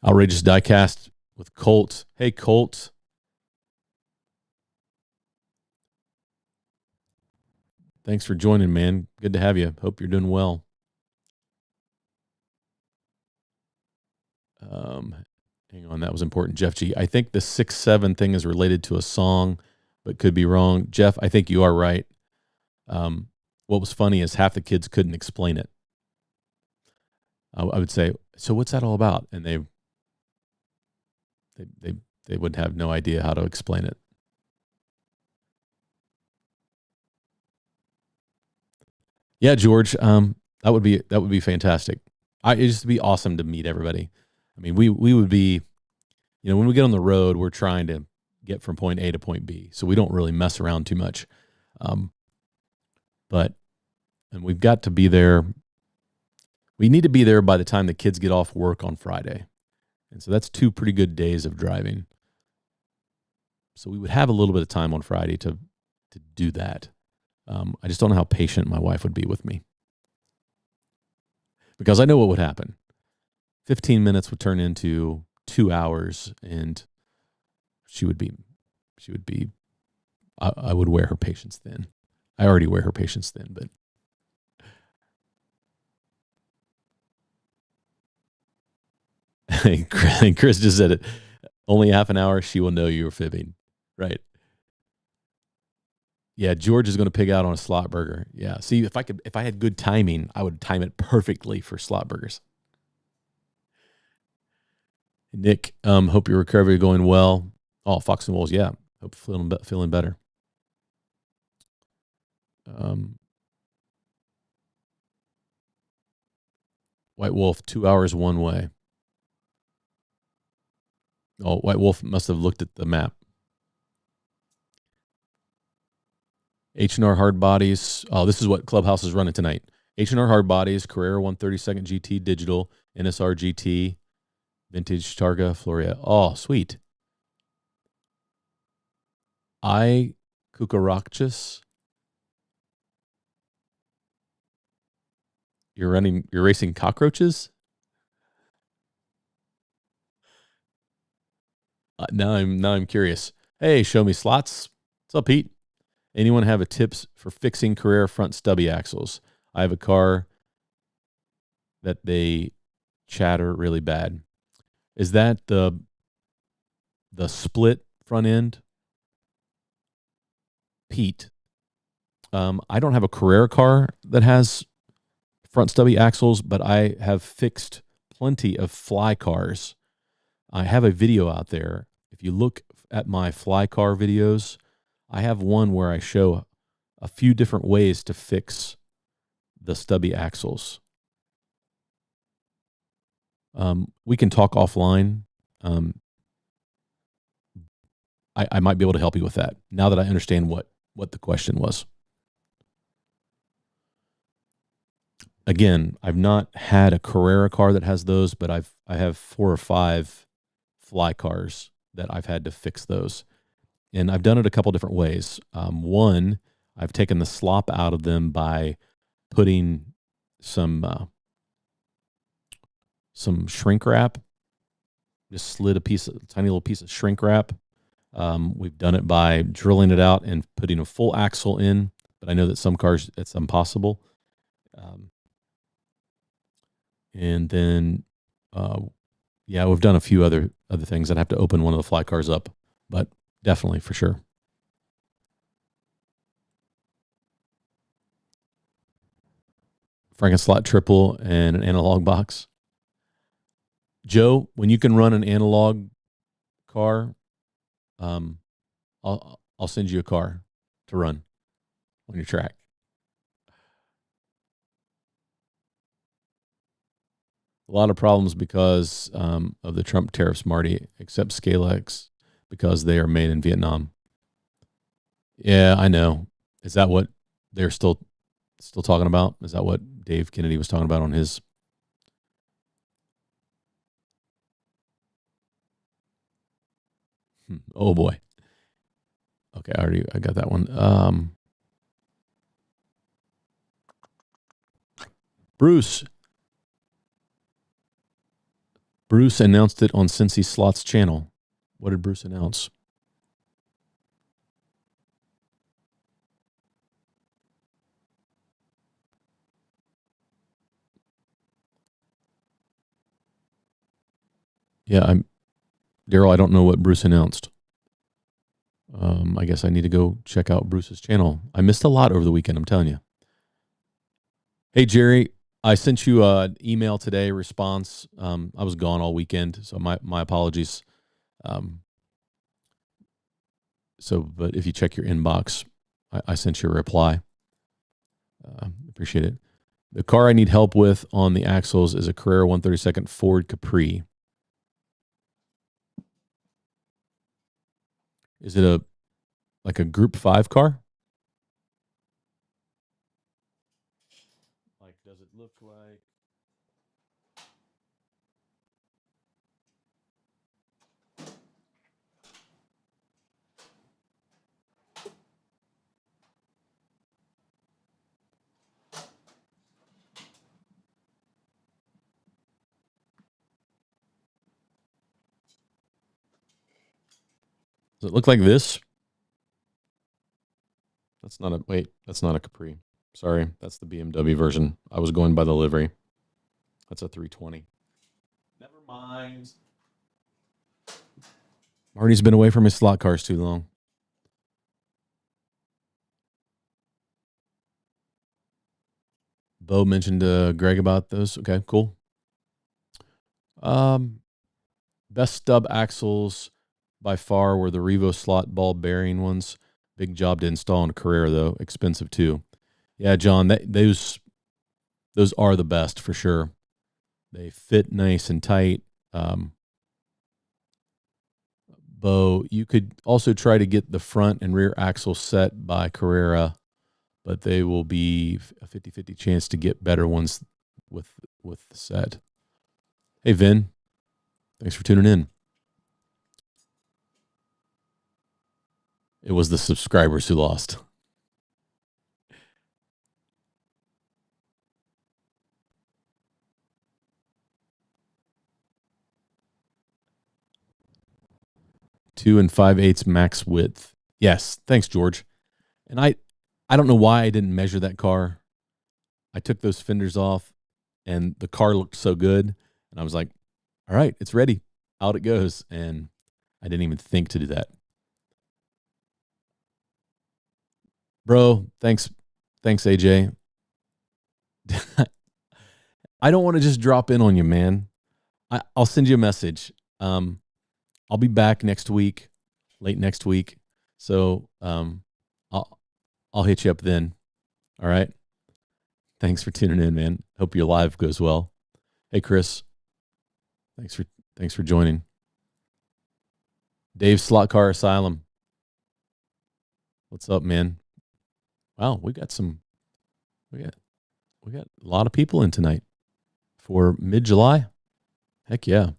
Outrageous Diecast with Colt. Hey, Colt. Thanks for joining, man. Good to have you. Hope you're doing well. Hang on, that was important. Jeff G. I think the 6-7 thing is related to a song, but could be wrong. Jeff, I think you are right. What was funny is half the kids couldn't explain it. I would say, so what's that all about? And they would have no idea how to explain it. Yeah, George, that would be fantastic. It'd just be awesome to meet everybody. I mean, we would be, when we get on the road, we're trying to get from point A to point B, so we don't really mess around too much. And we've got to be there. We need to be there by the time the kids get off work on Friday, and so that's 2 pretty good days of driving. So we would have a little bit of time on Friday to do that. I just don't know how patient my wife would be with me, because I know what would happen. 15 minutes would turn into 2 hours, and she would be, I would wear her patience thin. I already wear her patience thin, but. Chris just said it. Only half an hour, she will know you're fibbing. Right. Yeah, George is going to pig out on a slot burger. Yeah. See, if I had good timing, I would time it perfectly for slot burgers. Nick, hope your recovery going well. Oh, Fox and Wolves, yeah. Hope feeling better. White Wolf, 2 hours one way. Oh, White Wolf must have looked at the map. H&R Hard Bodies. Oh, this is what Clubhouse is running tonight. H&R Hard Bodies, Carrera 132nd GT Digital, NSR GT, Vintage Targa, Floria. Oh, sweet. Cucarachas. You're racing cockroaches? Now I'm curious. Hey, show me slots. What's up, Pete? Anyone have a tips for fixing Carrera front stubby axles? I have a car that they chatter really bad. Is that the split front end? Pete, I don't have a Carrera car that has front stubby axles, but I have fixed plenty of fly cars. I have a video out there. If you look at my fly car videos, I have one where I show a few different ways to fix the stubby axles. We can talk offline. I might be able to help you with that now that I understand what the question was. again, I've not had a Carrera car that has those, but I have 4 or 5 fly cars that I've had to fix those. And I've done it a couple different ways. One, I've taken the slop out of them by putting some shrink wrap. Just slid a tiny little piece of shrink wrap. We've done it by drilling it out and putting a full axle in, but I know that some cars it's impossible. And then, yeah, we've done a few other things. I'd have to open one of the fly cars up, but definitely for sure. Frankenslot triple and an analog box. Joe, when you can run an analog car, I'll send you a car to run on your track. A lot of problems because of the Trump tariffs, Marty, except Scalex because they are made in Vietnam. Yeah, I know. Is that what they're still talking about? Is that what Dave Kennedy was talking about on his? Oh boy. Okay, I got that one. Bruce announced it on Cincy Slots channel. What did Bruce announce? Yeah, Daryl. I don't know what Bruce announced. I guess I need to go check out Bruce's channel. I missed a lot over the weekend, I'm telling you. Hey, Jerry, I sent you an email today response. I was gone all weekend, so my apologies. But if you check your inbox, I sent you a reply. Appreciate it. The car I need help with on the axles is a Carrera 132nd Ford Capri. Is it like a Group 5 car? Like, does it look like? Does it look like this? That's not a Capri. Sorry, that's the BMW version. I was going by the livery. That's a 320. Never mind. Marty's been away from his slot cars too long. Bo mentioned Greg about those. Okay, cool. Best stub axles by far were the Revo slot ball bearing ones. Big job to install in a Carrera though. Expensive too. Yeah, John, those are the best for sure. They fit nice and tight. Bo, you could also try to get the front and rear axle set by Carrera, but they will be a 50-50 chance to get better ones with the set. Hey, Vin, thanks for tuning in. It was the subscribers who lost. Two and 5/8 max width. Yes, thanks, George. And I don't know why I didn't measure that car. I took those fenders off, and the car looked so good, and I was like, "All right, it's ready. Out it goes." And I didn't even think to do that. Bro, thanks, AJ. I don't want to just drop in on you, man. I'll send you a message. I'll be back next week, late next week. So I'll hit you up then. All right. Thanks for tuning in, man. Hope your live goes well. Hey, Chris. Thanks for joining. Dave Slot Car Asylum. What's up, man? Wow, we got We got a lot of people in tonight for mid-July. Heck yeah.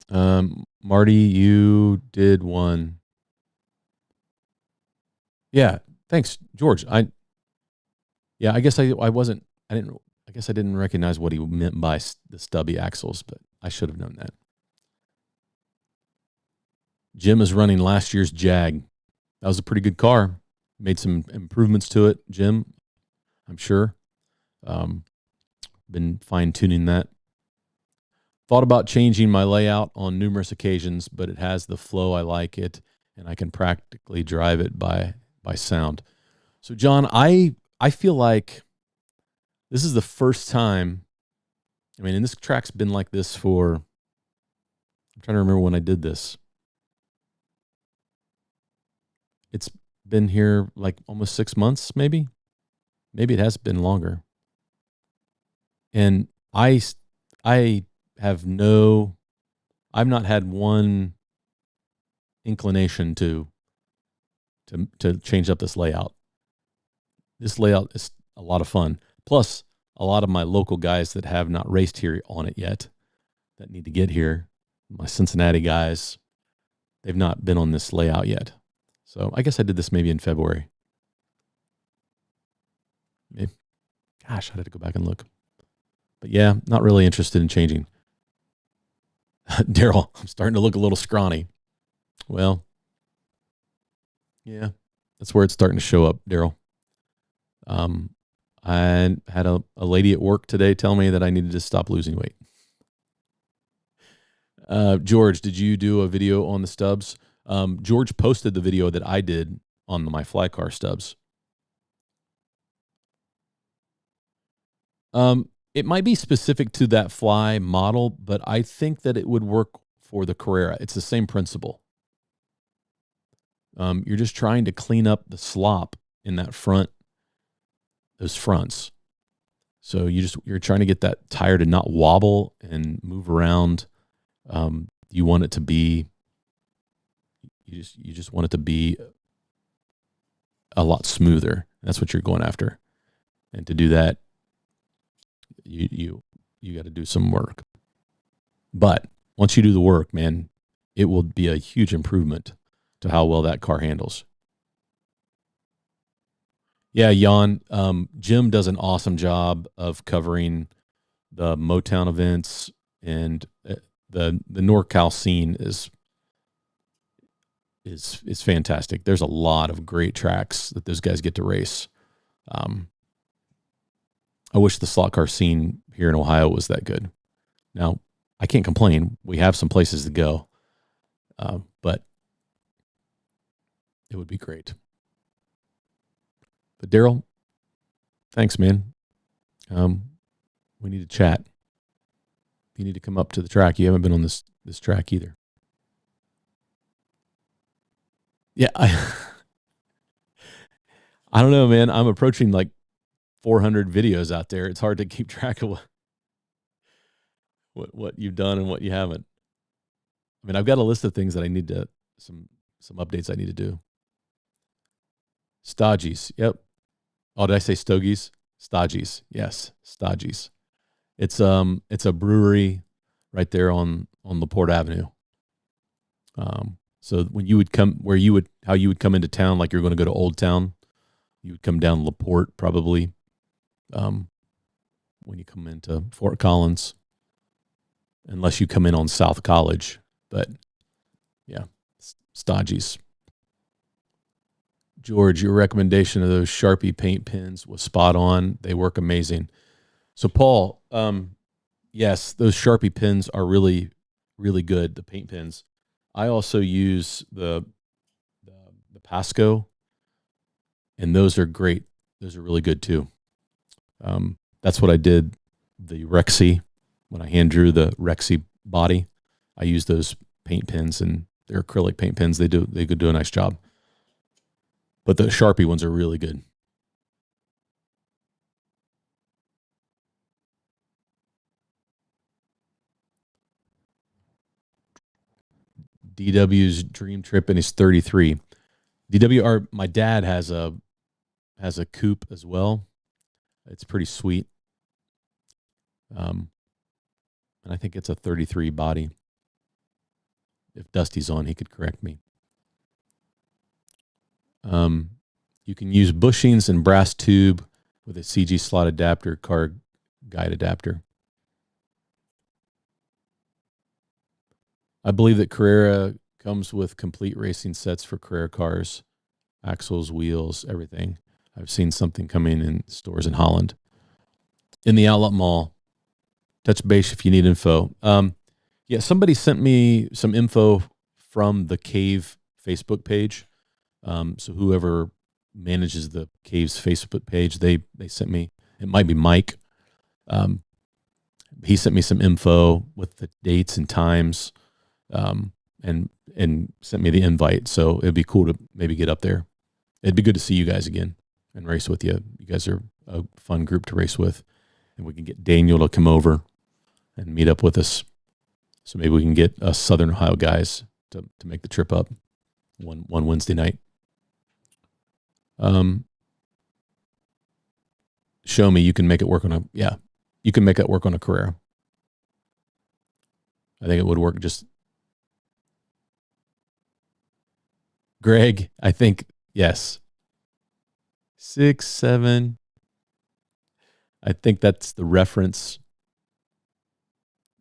Marty, you did one. Yeah, thanks, George. Yeah, I guess I wasn't I didn't I guess I didn't recognize what he meant by the stubby axles, but I should have known that. Jim is running last year's Jag. That was a pretty good car. Made some improvements to it, Jim, I'm sure. Um, been fine tuning that. Thought about changing my layout on numerous occasions, but it has the flow I like it, and I can practically drive it by sound. So, John, I feel like this is the first time. I mean, and this track's been like this for. I'm trying to remember when I did this. It's been here like almost 6 months, maybe. Maybe it has been longer. And I have no. I've not had one inclination to change up this layout. This layout is a lot of fun. Plus, a lot of my local guys that have not raced here on it yet, that need to get here, my Cincinnati guys, they've not been on this layout yet. So I guess I did this maybe in February. Maybe, gosh, I had to go back and look. But yeah, not really interested in changing. Daryl, I'm starting to look a little scrawny. Well, yeah, that's where it's starting to show up, Daryl. I had a lady at work today tell me that I needed to stop losing weight. George, did you do a video on the stubs? George posted the video that I did on my fly car stubs. It might be specific to that fly model, but I think that it would work for the Carrera. It's the same principle. You're just trying to clean up the slop in that front, those fronts. So you're trying to get that tire to not wobble and move around. You want it to be, you just want it to be a lot smoother. That's what you're going after. And to do that, you got to do some work. But once you do the work, man, it will be a huge improvement to how well that car handles. Yeah, Jan, Jim does an awesome job of covering the Motown events, and the NorCal scene is fantastic. There's a lot of great tracks that those guys get to race. I wish the slot car scene here in Ohio was that good. Now, I can't complain. We have some places to go, but it would be great. But Daryl, thanks, man. We need to chat. You need to come up to the track. You haven't been on this track either. Yeah, I don't know, man. I'm approaching like 400 videos out there. It's hard to keep track of what you've done and what you haven't. I mean, I've got a list of things that I need to some updates I need to do. Stodgies. Yep. Oh, did I say Stogies? Stodgies. Yes, Stodgies. It's a brewery right there on LaPorte Avenue. So when you would come how you would come into town, like you're going to go to Old Town, you would come down LaPorte probably. When you come into Fort Collins, unless you come in on South College, but yeah, Stodgies. George, your recommendation of those Sharpie paint pens was spot on. They work amazing. So Paul, yes, those Sharpie pens are really, really good. The paint pens. I also use the Pasco, and those are great. Those are really good too. That's what I did. The Rexy, when I hand drew the Rexy body, I used those paint pens, and they're acrylic paint pens. They could do a nice job. But the Sharpie ones are really good. DW's dream trip, and he's 33. DW, my dad has a has a coupe as well. It's pretty sweet. And I think it's a 33 body. If Dusty's on, he could correct me. You can use bushings and brass tube with a CG slot adapter, car guide adapter. I believe that Carrera comes with complete racing sets for Carrera cars, axles, wheels, everything. I've seen something coming in stores in Holland. In the Outlet Mall. Touch base if you need info. Yeah, somebody sent me some info from the Cave Facebook page. So whoever manages the Cave's Facebook page, they sent me. It might be Mike. He sent me some info with the dates and times, and sent me the invite. So it'd be cool to maybe get up there. It'd be good to see you guys again and race with you. You guys are a fun group to race with, and we can get Daniel to come over and meet up with us. So maybe we can get us Southern Ohio guys to make the trip up one Wednesday night. Show me you can make it work on you can make it work on a Carrera. I think it would work. Just Greg, I think, yes. 6, 7. I think that's the reference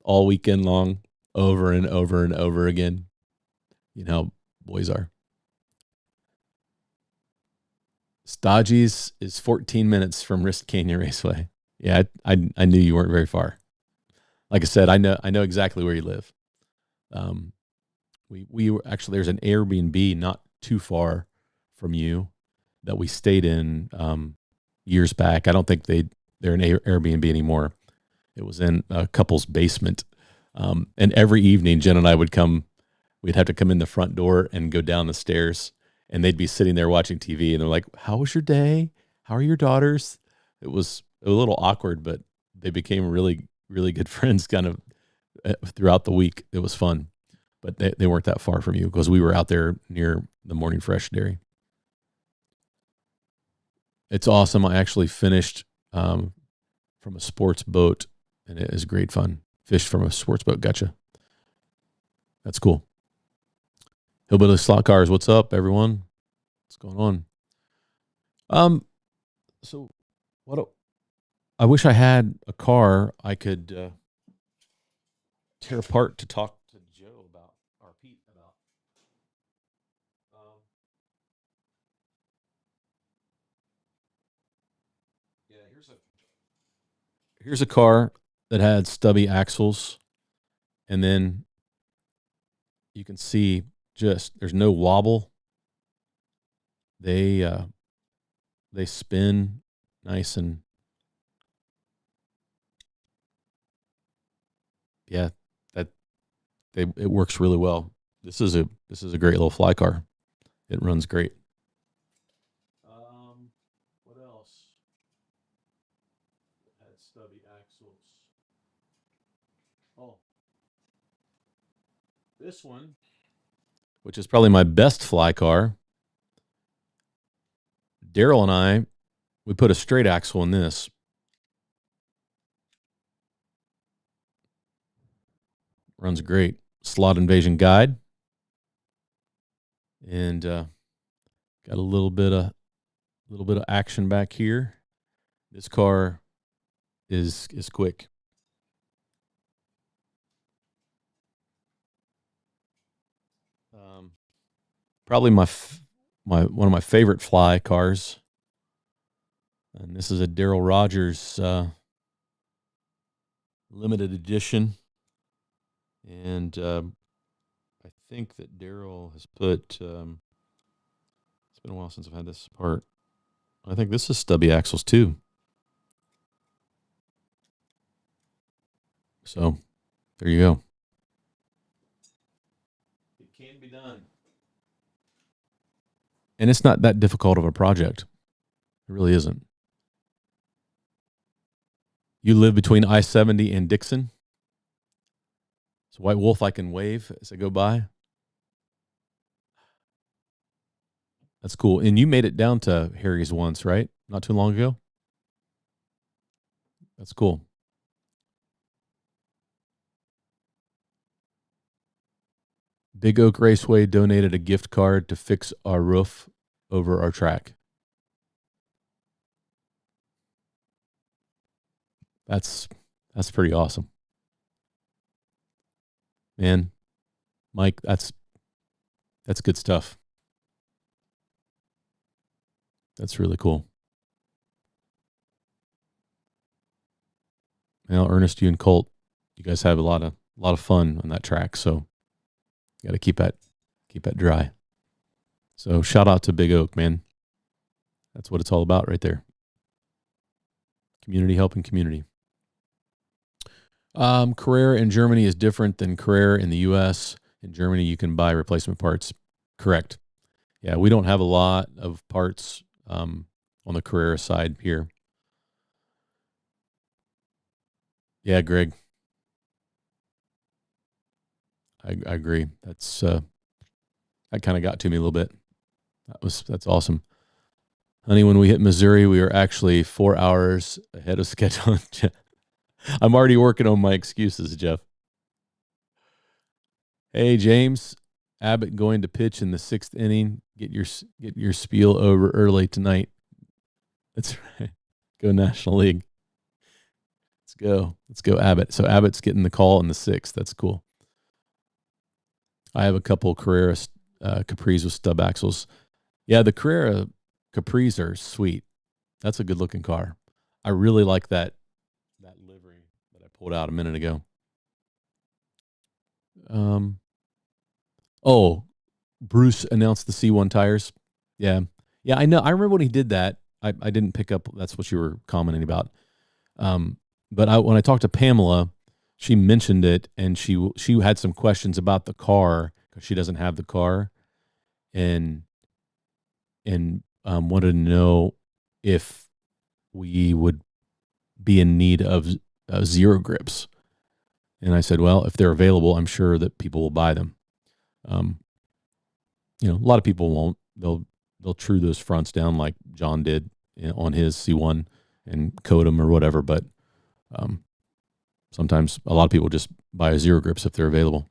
all weekend long, over and over and over again. You know how boys are. Stodgy's is 14 minutes from Wrist Canyon Raceway. Yeah, I knew you weren't very far. Like I said, I know exactly where you live. We were actually, there's an Airbnb not too far from you that we stayed in years back. I don't think they're an Airbnb anymore. It was in a couple's basement. And every evening, Jen and I would come. We'd have to come in the front door and go down the stairs, and they'd be sitting there watching TV, and they're like, "How was your day? How are your daughters?" It was a little awkward, but they became really, really good friends kind of throughout the week. It was fun, but they weren't that far from you because we were out there near the Morning Fresh Dairy. It's awesome. I actually fished from a sports boat, and it is great fun. Fished from a sports boat. Gotcha. That's cool. Hillbilly Slot Cars, what's up, everyone? What's going on? So I wish I had a car I could tear apart to talk to Joe about, or Pete about. Yeah, here's a car that had stubby axles, and then you can see just there's no wobble. They spin nice, and yeah, it works really well. This is a great little fly car. It runs great. What else? Had stubby axles. Oh, this one, which is probably my best fly car. Daryl and I, we put a straight axle in this. Runs great. Slot invasion guide, and got a little bit of action back here. This car is quick. Probably my one of my favorite fly cars, and this is a Daryl Rogers limited edition, and I think that Daryl has put. It's been a while since I've had this part. I think this is stubby axles too. So there you go. It can be done. And it's not that difficult of a project. It really isn't. You live between I-70 and Dixon. So White Wolf, I can wave as I go by. That's cool. And you made it down to Harry's once, right? Not too long ago. That's cool. Big Oak Raceway donated a gift card to fix our roof over our track. That's that's pretty awesome, man. Mike, that's good stuff. That's really cool. Now, Ernest, you and Colt, you guys have a lot of fun on that track, so you got to keep that dry. So shout out to Big Oak, man. That's what it's all about right there. Community helping community. Carrera in Germany is different than Carrera in the U.S. In Germany, you can buy replacement parts. Correct. Yeah, we don't have a lot of parts on the Carrera side here. Yeah, Greg, I agree. That kind of got to me a little bit. That's awesome, honey. When we hit Missouri, we are actually 4 hours ahead of schedule. I'm already working on my excuses, Jeff. Hey, James, Abbott going to pitch in the sixth inning. Get your spiel over early tonight. That's right. Go National League. Let's go, Abbott. So Abbott's getting the call in the sixth. That's cool. I have a couple Carrera Capris with stub axles. Yeah, the Carrera Capris are sweet. That's a good looking car. I really like that livery that I pulled out a minute ago. Um, oh, Bruce announced the C1 tires. Yeah, yeah, I know. I remember when he did that. I didn't pick up. That's what you were commenting about. Um, but when I talked to Pamela, she mentioned it, and she had some questions about the car because she doesn't have the car, and wanted to know if we would be in need of zero grips. And I said, well, if they're available, I'm sure that people will buy them. Um, a lot of people won't. They'll true those fronts down like John did on his C1 and coat them or whatever. But sometimes a lot of people just buy a zero grips if they're available.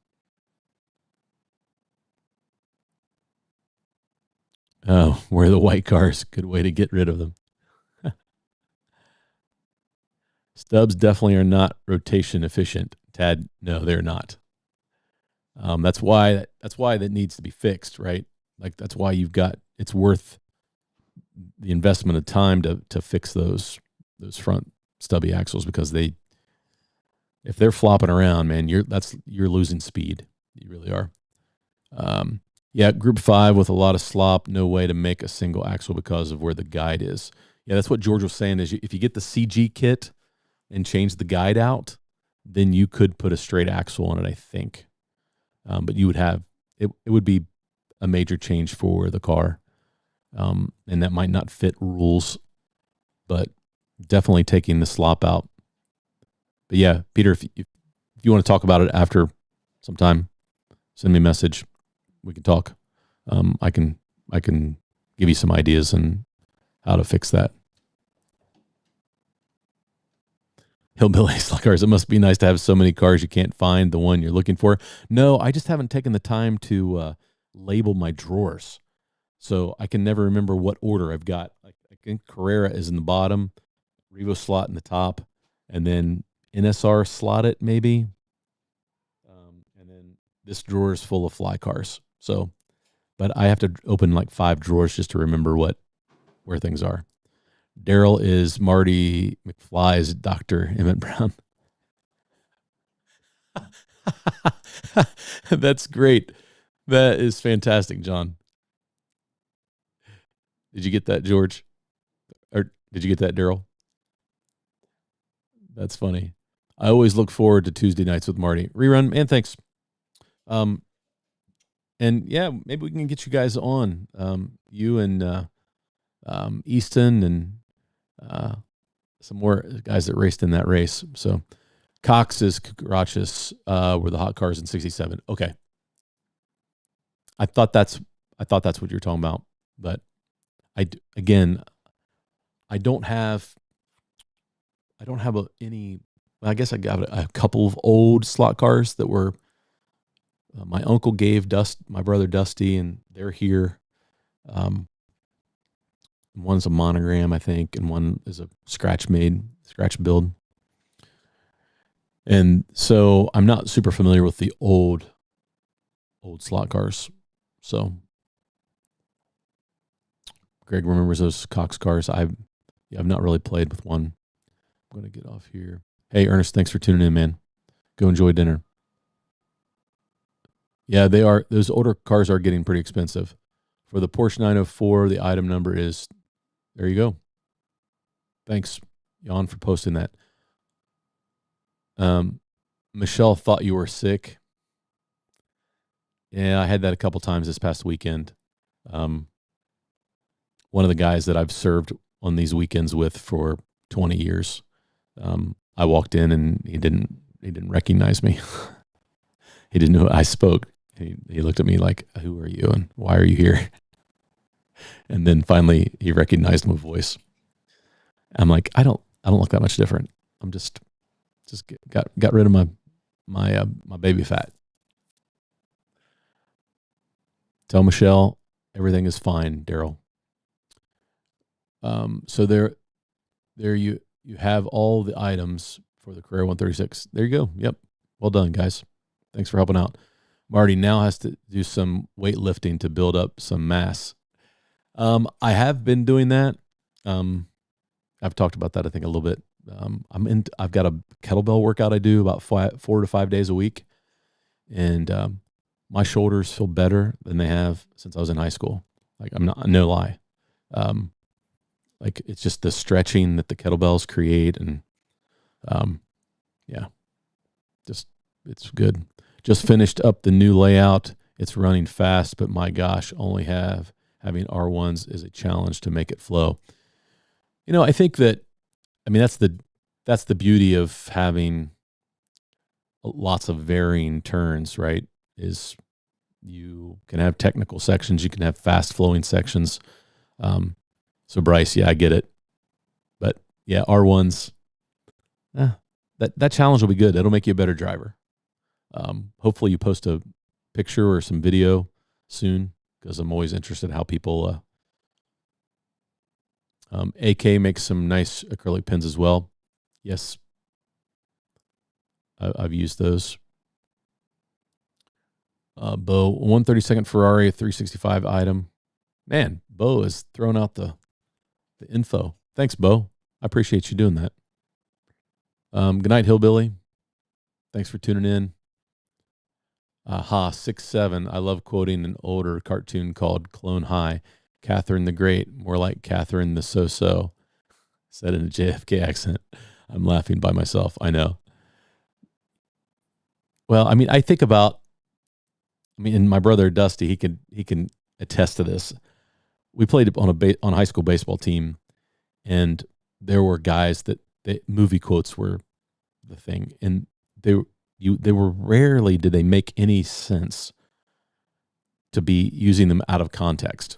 Oh, where the white cars. Good way to get rid of them. Stubs definitely are not rotation efficient. Tad, no, they're not. That's why that needs to be fixed, right? Like that's why it's worth the investment of time to fix those front stubby axles, because if they're flopping around, man, you're losing speed. You really are. Yeah, Group 5 with a lot of slop, no way to make a single axle because of where the guide is. Yeah, that's what George was saying. Is if you get the CG kit and change the guide out, then you could put a straight axle on it, I think. But you would have it. It would be a major change for the car, and that might not fit rules. But definitely taking the slop out. But yeah, Peter, if you want to talk about it after sometime, send me a message. We can talk. I can give you some ideas on how to fix that. Hillbilly slot cars. It must be nice to have so many cars you can't find the one you're looking for. No, I just haven't taken the time to label my drawers, so I can never remember what order I've got. I think Carrera is in the bottom, Revo slot in the top, and then NSR slot it maybe, and then this drawer is full of fly cars. So, but I have to open like 5 drawers just to remember where things are. Daryl is Marty McFly's Dr. Emmett Brown. That's great. That is fantastic, John. Did you get that, George? Or did you get that, Daryl? That's funny. I always look forward to Tuesday nights with Marty. Rerun, man, thanks. Um, and yeah, maybe we can get you guys on. You and Easton and some more guys that raced in that race. So Cox is Garachis were the hot cars in '67. Okay. I thought that's what you're talking about. But again, I don't have any. Well, I guess I got a couple of old slot cars that were my uncle gave my brother Dusty, and they're here. One's a monogram, I think, and one is a scratch build. And so I'm not super familiar with the old slot cars. So Greg remembers those Cox cars. I've not really played with one. I'm going to get off here. Hey, Ernest, thanks for tuning in, man. Go enjoy dinner. Yeah, they are. Those older cars are getting pretty expensive. For the Porsche 904, the item number is, there you go. Thanks, Jan, for posting that. Michelle thought you were sick. Yeah, I had that a couple times this past weekend. One of the guys that I've served on these weekends with for 20 years, I walked in and he didn't recognize me. He didn't know I spoke. He looked at me like, "Who are you and why are you here?" And then finally he recognized my voice. I'm like, I don't look that much different. I'm just got rid of my baby fat. Tell Michelle everything is fine, Daryl. So there you have all the items for the Carrera 136. There you go. Yep. Well done, guys. Thanks for helping out. Marty now has to do some weightlifting to build up some mass. I have been doing that. I've talked about that, I think, a little bit. I've got a kettlebell workout I do about 4 to 5 days a week. And my shoulders feel better than they have since I was in high school. Like, I'm not, no lie. Like, it's just the stretching that the kettlebells create. And yeah, just, it's good. Just finished up the new layout. It's running fast, but my gosh, having R1s is a challenge to make it flow. You know, I think that, I mean, that's the beauty of having lots of varying turns, right? Is you can have technical sections, you can have fast flowing sections. So Bryce, yeah, I get it. But yeah, R1s, that challenge will be good. That'll make you a better driver. Hopefully you post a picture or some video soon, because I'm always interested in how people, AK makes some nice acrylic pens as well. Yes. I've used those. Bo, 132nd Ferrari 365 item. Man, Bo has thrown out the info. Thanks, Bo. I appreciate you doing that. Good night, Hillbilly. Thanks for tuning in. 6'7". I love quoting an older cartoon called Clone High. Catherine the Great, more like Catherine the So-So. Said in a JFK accent. I'm laughing by myself. I know. Well, I mean, and my brother Dusty, he can attest to this. We played on a high school baseball team, and there were guys that movie quotes were the thing, and they were rarely did they make any sense to be using them out of context.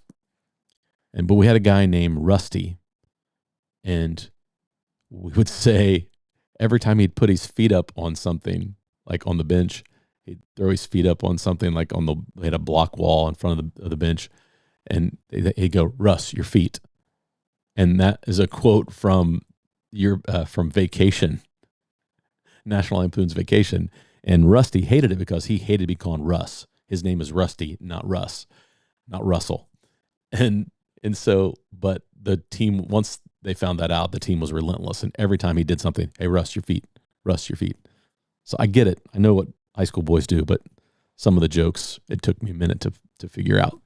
But we had a guy named Rusty, and we would say every time he'd put his feet up on something, like on the bench, he'd throw his feet up on something like we had a block wall in front of the bench, and he'd go, "Russ, your feet." And that is a quote from from Vacation, National Lampoon's Vacation. And Rusty hated it because he hated to be called Russ. His name is Rusty, not Russ, not Russell. And so, but the team, once they found that out, the team was relentless. And every time he did something, "Hey, Russ, your feet. Russ, your feet." So I get it. I know what high school boys do, but some of the jokes, it took me a minute to figure out.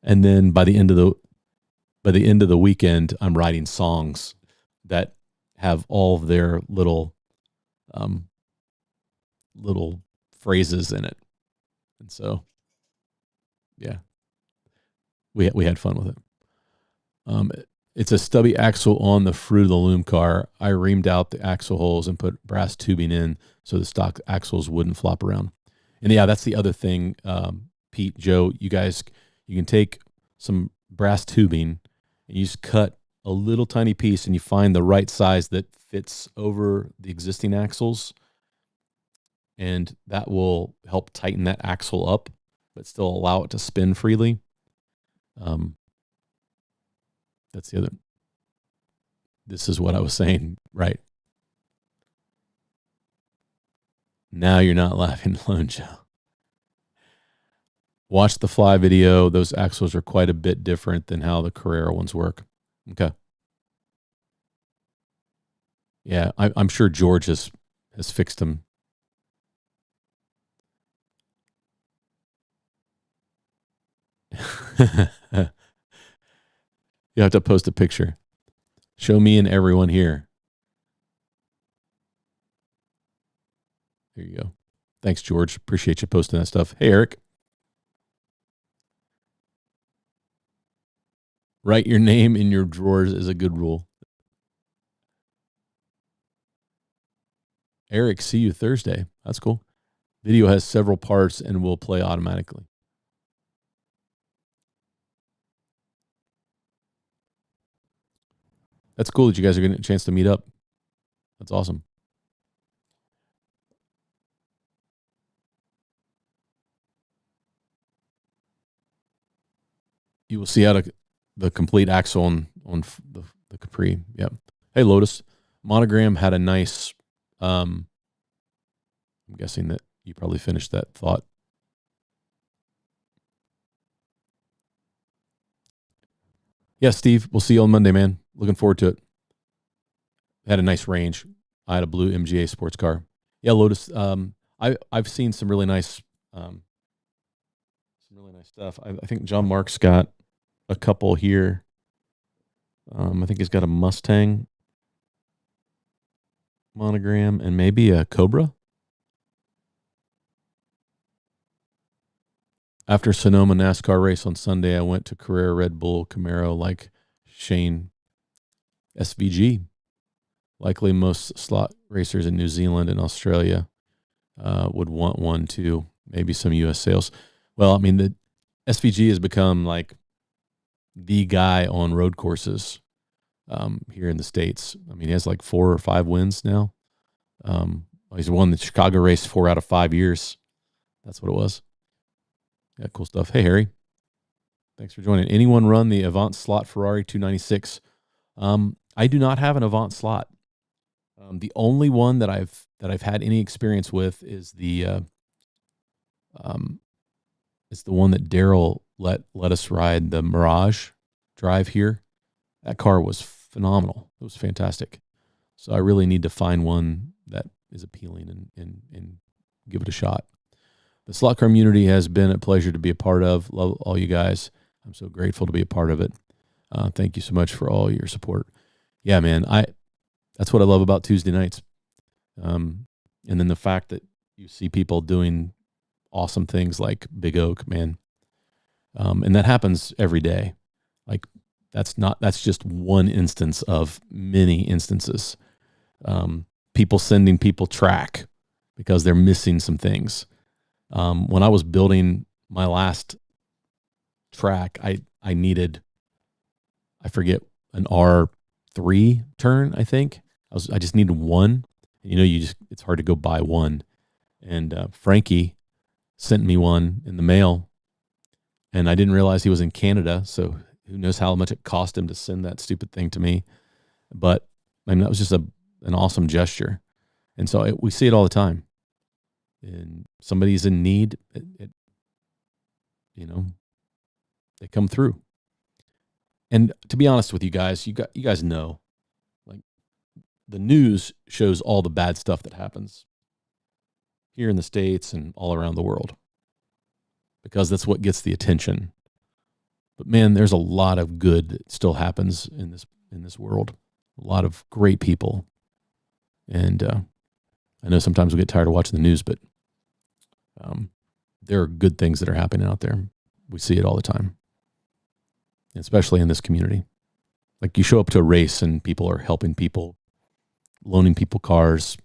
And then by the end of the weekend, I'm writing songs that have all of their little phrases in it. And so, yeah, we had fun with it. It's a stubby axle on the Fruit of the Loom car. I reamed out the axle holes and put brass tubing in so the stock axles wouldn't flop around. And yeah, that's the other thing, Pete, Joe, you guys, you can take some brass tubing, and you just cut a little tiny piece and you find the right size that fits over the existing axles, and that will help tighten that axle up, but still allow it to spin freely. That's the other. This is what I was saying, right? Now you're not laughing alone, Joe. Watch the fly video. Those axles are quite a bit different than how the Carrera ones work. Okay. Yeah, I'm sure George has fixed them. You have to post a picture. Show me and everyone here. There you go. Thanks, George. Appreciate you posting that stuff. Hey, Eric. Write your name in your drawers is a good rule. Eric, see you Thursday. That's cool. Video has several parts and will play automatically. That's cool that you guys are getting a chance to meet up. That's awesome. You will see how the complete axle on the Capri. Yep. Hey, Lotus. Monogram had a nice, I'm guessing that you probably finished that thought. Yeah, Steve, we'll see you on Monday, man. Looking forward to it. Had a nice range. I had a blue MGA sports car. Yeah, Lotus. I've seen some really nice stuff. I think John Mark's got a couple here. I think he's got a Mustang monogram and maybe a Cobra. After Sonoma NASCAR race on Sunday, I went to Carrera Red Bull Camaro like Shane SVG. Likely most slot racers in New Zealand and Australia would want one too. Maybe some U.S. sales. Well, I mean, the SVG has become like the guy on road courses here in the States. I mean, he has like 4 or 5 wins now. He's won the Chicago race 4 out of 5 years. That's what it was. Yeah, cool stuff. Hey, Harry. Thanks for joining. Anyone run the Avant slot Ferrari 296? I do not have an Avant slot. The only one that I've had any experience with is the one that Daryl let us ride, the Mirage Drive here. That car was phenomenal. It was fantastic. So I really need to find one that is appealing and give it a shot. The slot car community has been a pleasure to be a part of. Love all you guys. I'm so grateful to be a part of it. Thank you so much for all your support. Yeah, man. That's what I love about Tuesday nights. And then the fact that you see people doing awesome things like Big Oak, man. And that happens every day. Like that's just one instance of many instances. People sending people track because they're missing some things. When I was building my last track, I needed, I forget, an R3 turn, I think. I just needed one. You know, it's hard to go buy one. And Frankie sent me one in the mail, and I didn't realize he was in Canada, so who knows how much it cost him to send that stupid thing to me. But I mean, that was just an awesome gesture. And so we see it all the time. And somebody's in need, they come through. And to be honest with you guys, you guys know, like, the news shows all the bad stuff that happens here in the States and all around the world, because that's what gets the attention. But man, there's a lot of good that still happens in this world. A lot of great people. And I know sometimes we get tired of watching the news, but there are good things that are happening out there. We see it all the time, especially in this community. Like, you show up to a race and people are helping people, loaning people cars.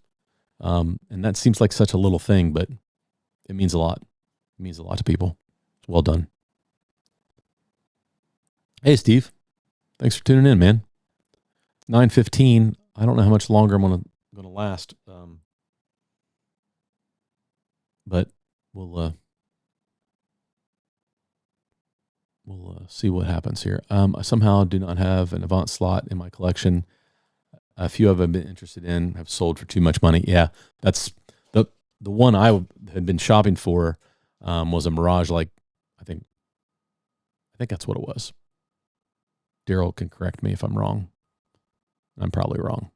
And that seems like such a little thing, but it means a lot. It means a lot to people. Well done. Hey, Steve. Thanks for tuning in, man. 9:15. I don't know how much longer I'm gonna last, but we'll uh, we'll see what happens here. I somehow do not have an Avant slot in my collection. A few of them I've been interested in have sold for too much money. Yeah, that's the the one I had been shopping for was a Mirage. Like I think that's what it was. Daryl can correct me if I'm wrong. I'm probably wrong.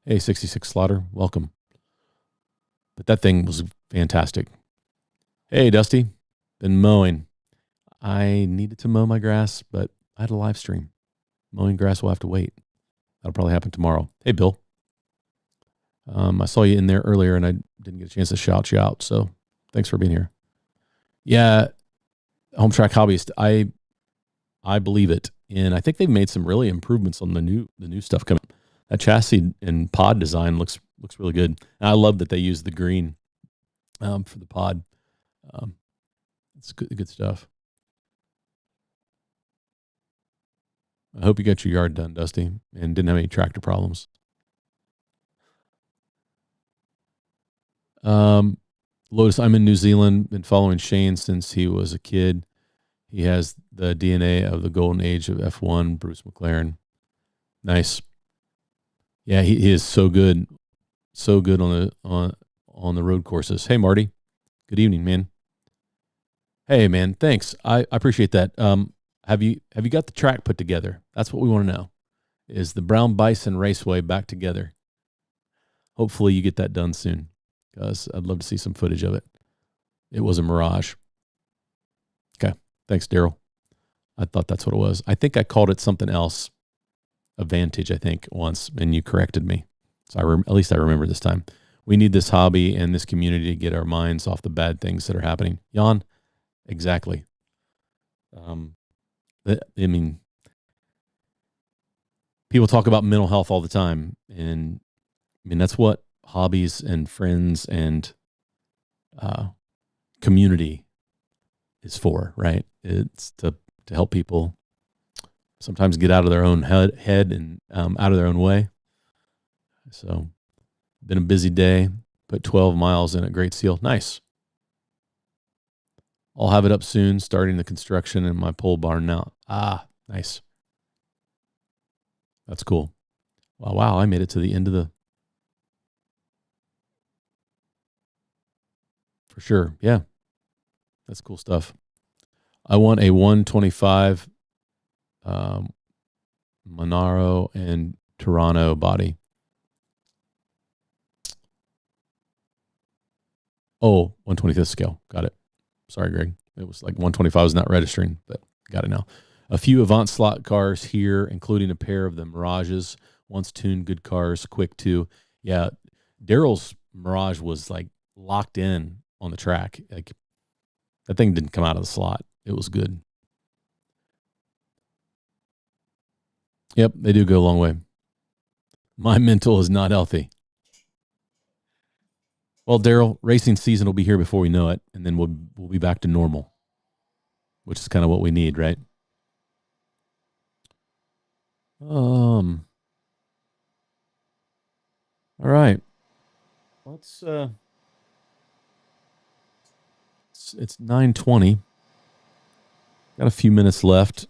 Hey, 66 Slaughter, welcome. But that thing was fantastic. Hey, Dusty, been mowing. I needed to mow my grass, but I had a live stream. Mowing grass will have to wait. That'll probably happen tomorrow. Hey, Bill. I saw you in there earlier, and I didn't get a chance to shout you out. So thanks for being here. Yeah, Home Track Hobbyist. I believe it, and I think they've made some really improvements on the new stuff coming. That chassis and pod design looks really good. And I love that they use the green for the pod. It's good stuff. I hope you got your yard done, Dusty, and didn't have any tractor problems. Lotus, I'm in New Zealand. Been following Shane since he was a kid. He has the DNA of the golden age of F1, Bruce McLaren. Nice. Yeah, he is so good on the road courses. Hey, Marty. Good evening, man. Hey, man. Thanks. I appreciate that. Have you got the track put together? That's what we want to know. Is the Brown Bison Raceway back together? Hopefully, you get that done soon, because I'd love to see some footage of it. It was a mirage. Okay. Thanks, Daryl. I thought that's what it was. I think I called it something else, a Vantage, I think, once, and you corrected me. So at least I remember this time. We need this hobby and this community to get our minds off the bad things that are happening. Jan, exactly. I mean, people talk about mental health all the time, and I mean that's what hobbies and friends and community is for, right? It's to help people sometimes get out of their own head and out of their own way. So, been a busy day. Put 12 miles in at Great Seal. Nice. I'll have it up soon. Starting the construction in my pole barn now. Ah, nice. That's cool. Wow, I made it to the end of the. For sure. Yeah, that's cool stuff. I want a 125 um, Monaro and Toronto body. Oh, 125th scale. Got it. Sorry, Greg. It was like 125 was not registering, but got it now. A few Avant slot cars here, including a pair of the Mirages. Once tuned, good cars, quick too. Yeah, Daryl's Mirage was like locked in on the track. Like that thing didn't come out of the slot. It was good. Yep, they do go a long way. My mental is not healthy. Well, Daryl, racing season will be here before we know it, and then we'll be back to normal, which is kind of what we need, right? Um. All right. Let's. It's 9:20. Got a few minutes left.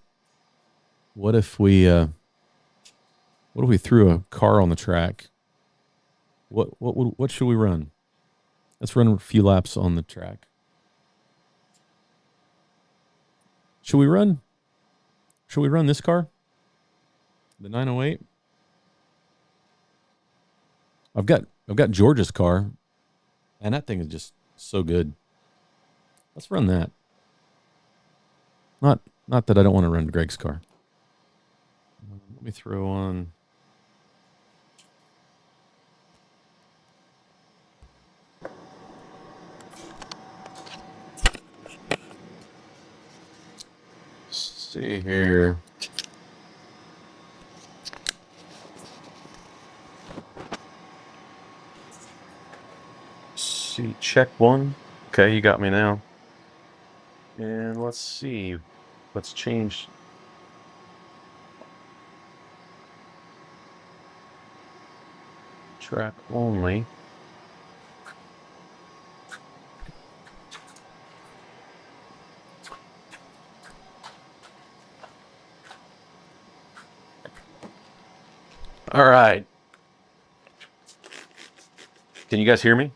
What if we threw a car on the track? What should we run? Let's run a few laps on the track. Should we run? Should we run this car? The 908? I've got George's car, and that thing is just so good. Let's run that. Not that I don't want to run Greg's car. Let me throw on. Let's see here. See, check one. Okay, you got me now. And let's see. Let's change. track only. All right. Can you guys hear me?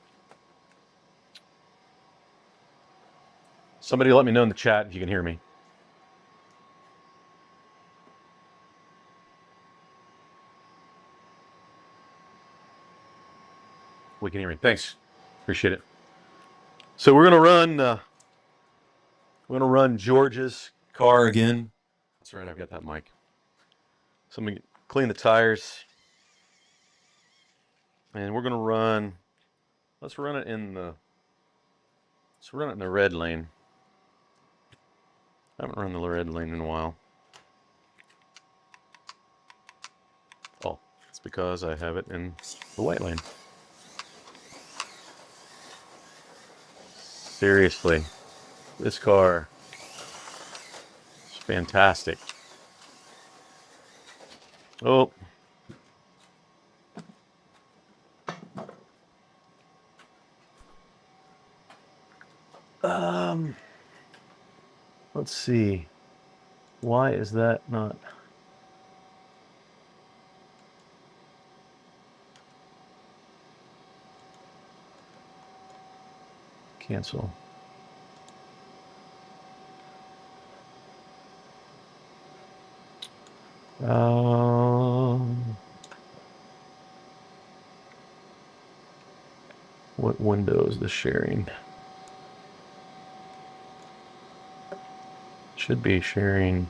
Somebody let me know in the chat if you can hear me. We can hear me. Thanks. Appreciate it. So we're gonna run George's car again. That's right, I've got that mic. So I'm gonna clean the tires. And we're gonna run, let's run it in the red lane. I haven't run the red lane in a while. Oh, it's because I have it in the white lane. Seriously, this car is fantastic. Oh. Let's see. Why is that not? Cancel. What window is the sharing? Should be sharing.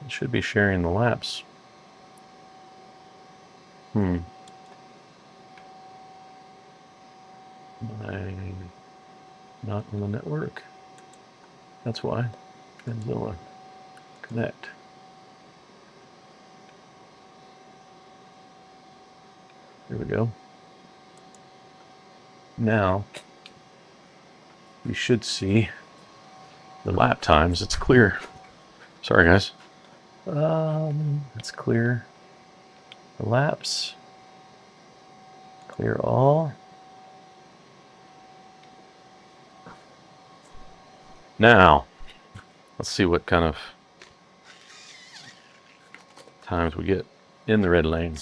It should be sharing the laps. I'm not on the network. That's why. Mozilla Connect. Here we go. Now you should see the lap times. It's clear. Sorry, guys. It's clear. The laps. Clear all. Now, let's see what kind of times we get in the red lane.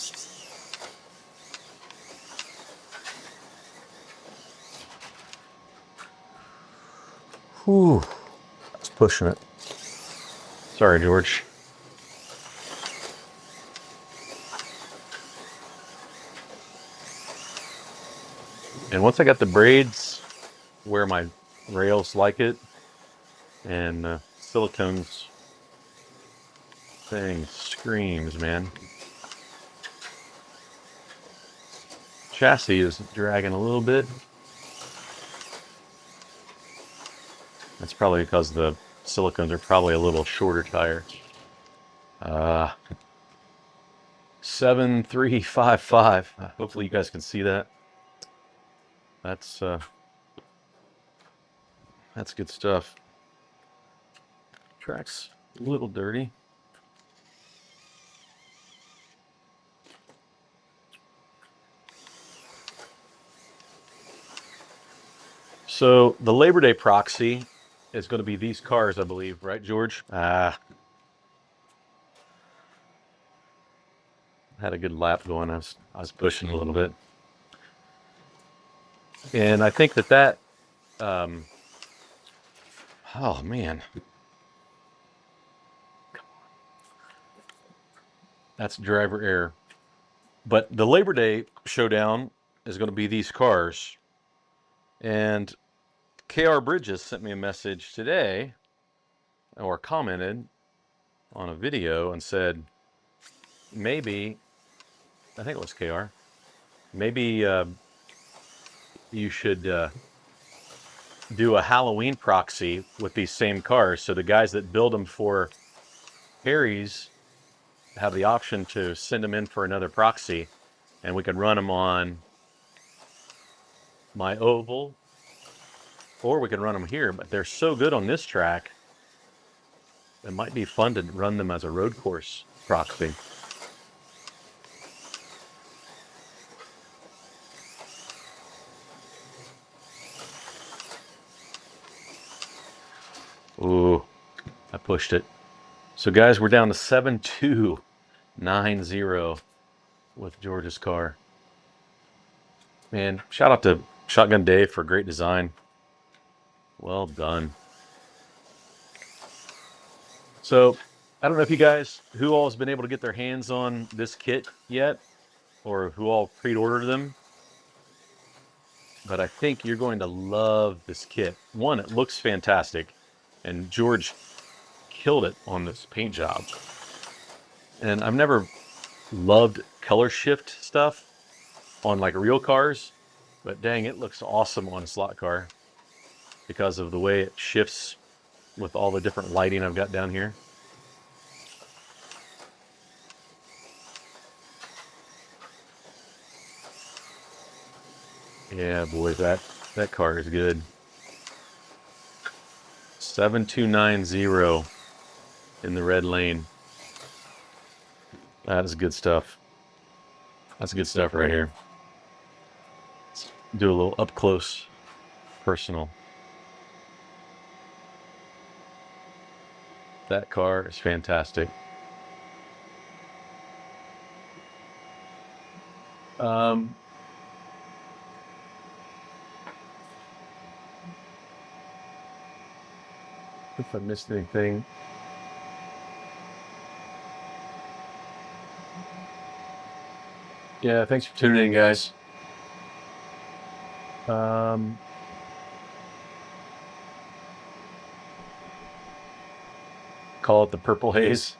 Whew, it's pushing it. Sorry, George. And once I got the braids where my rails like it, and silicones thing screams, man. Chassis is dragging a little bit. That's probably because the silicones are probably a little shorter tire. 7355. Hopefully you guys can see that. That's good stuff. Track's a little dirty. So the Labor Day proxy is going to be these cars, I believe, right, George? Had a good lap going. I was pushing a little bit, and I think that oh man, that's driver error. But the Labor Day showdown is going to be these cars, and KR Bridges sent me a message today, or commented on a video and said, maybe, I think it was KR, maybe you should do a Halloween proxy with these same cars. So the guys that build them for Harry's have the option to send them in for another proxy, and we could run them on my oval, or we could run them here. But they're so good on this track it might be fun to run them as a road course proxy. Ooh, I pushed it. So guys, we're down to 7290 with George's car. Man, shout out to Shotgun Dave for great design. Well done. So I don't know if you guys, who all has been able to get their hands on this kit yet, or who all pre-ordered them, but I think you're going to love this kit. One, it looks fantastic, and George killed it on this paint job. And I've never loved color shift stuff on like real cars, but dang, it looks awesome on a slot car because of the way it shifts with all the different lighting I've got down here. Yeah, boy, that car is good. 7290 in the red lane. That is good stuff. That's good stuff right here. Let's do a little up close personal. That car is fantastic. If I missed anything. Yeah, thanks for tuning in, guys. Call it the purple haze.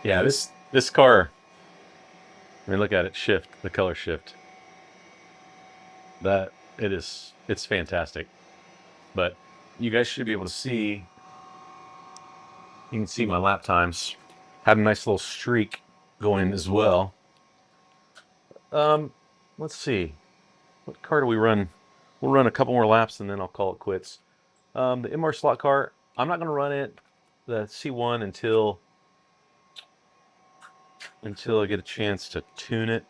Yeah, this car, I mean, look at it shift, the color shift. It's fantastic. But you guys should be able to see, you can see my lap times. Had a nice little streak going as well. Let's see. What car do we run? We'll run a couple more laps and then I'll call it quits. The MR slot car, I'm not going to run it, the C1, until I get a chance to tune it.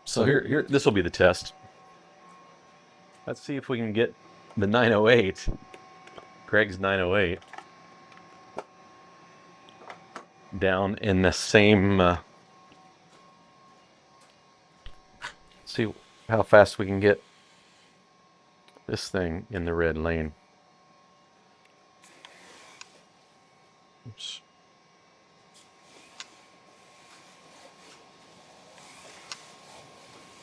So here, this will be the test. Let's see if we can get the 908, Craig's 908, down in the same. See how fast we can get this thing in the red lane. Oops.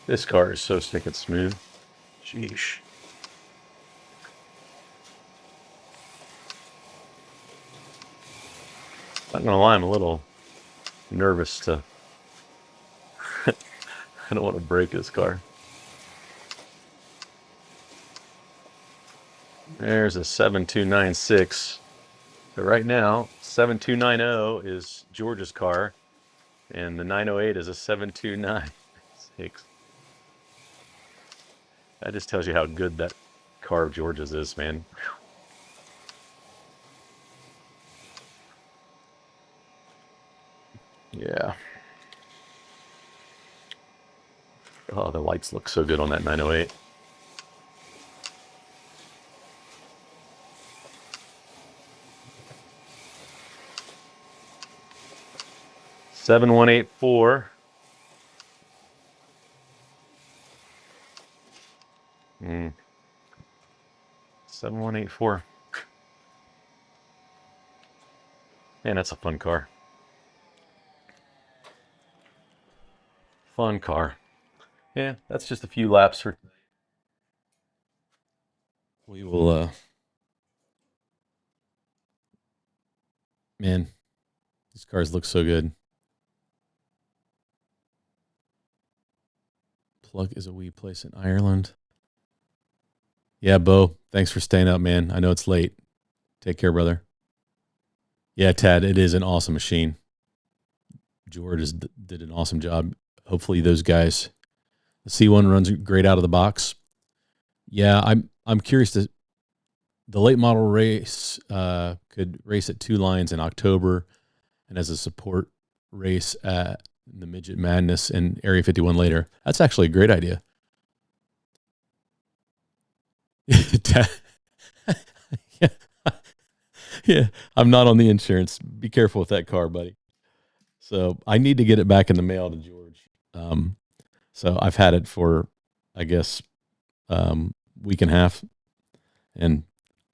This car is so stinking smooth. Sheesh. Not gonna lie, I'm a little nervous to. I don't want to break this car. There's a 7296. But right now, 7290 is George's car, and the 908 is a 7296. That just tells you how good that car of George's is, man. Yeah. Oh, the lights look so good on that 908. Seven 184. 7184. Man, that's a fun car. Fun car. Yeah, that's just a few laps for. We will. Man, these cars look so good. Plug is a wee place in Ireland. Yeah, Bo, thanks for staying up, man. I know it's late. Take care, brother. Yeah, Tad, it is an awesome machine. George did an awesome job. Hopefully those guys, the C1 runs great out of the box. Yeah, I'm curious to the late model race could race at Two Lions in October, and as a support race at the Midget Madness and Area 51 later. That's actually a great idea. yeah, yeah, I'm not on the insurance. Be careful with that car, buddy. So I need to get it back in the mail to George. So I've had it for, I guess, week and a half, and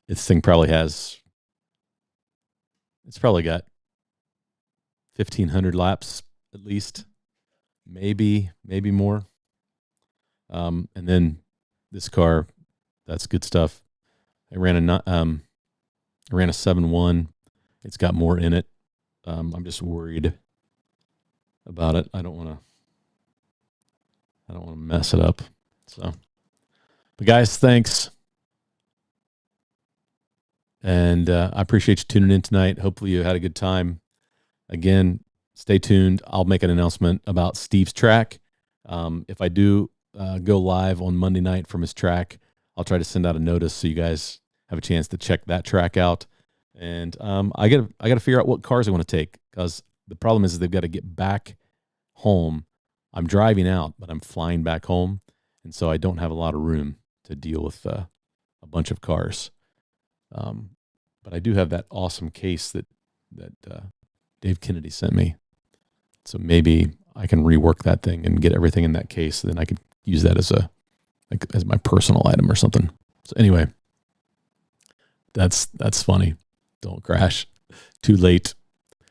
this thing probably has. It's probably got 1,500 laps at least, maybe more. And then this car, that's good stuff. I ran a 7.1. It's got more in it. I'm just worried about it. I don't want to mess it up. So, but guys, thanks. And I appreciate you tuning in tonight. Hopefully you had a good time. Again, stay tuned. I'll make an announcement about Steve's track. If I do go live on Monday night from his track, I'll try to send out a notice so you guys have a chance to check that track out. And I got to figure out what cars I want to take, because the problem is they've got to get back home. I'm driving out, but I'm flying back home, and so I don't have a lot of room to deal with a bunch of cars. But I do have that awesome case that Dave Kennedy sent me, so maybe I can rework that thing and get everything in that case. Then I could use that as my personal item or something. So anyway, that's funny. Don't crash. Too late.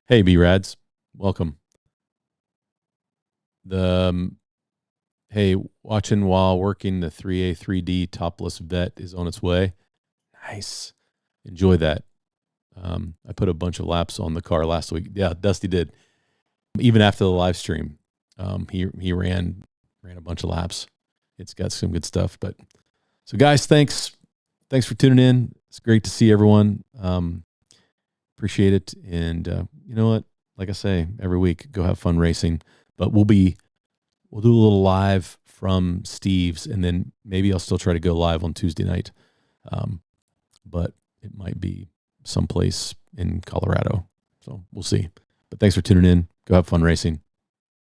Hey, B-Rads, welcome. Hey, watching while working, the 3A 3D topless vet is on its way. Nice. Enjoy that. I put a bunch of laps on the car last week. Yeah, Dusty did. Even after the live stream, he ran a bunch of laps. It's got some good stuff. But so guys, thanks for tuning in. It's great to see everyone. Appreciate it. And you know what? Like I say, every week, go have fun racing. But we'll do a little live from Steve's, and then maybe I'll still try to go live on Tuesday night. But it might be someplace in Colorado. So we'll see. But thanks for tuning in. Go have fun racing.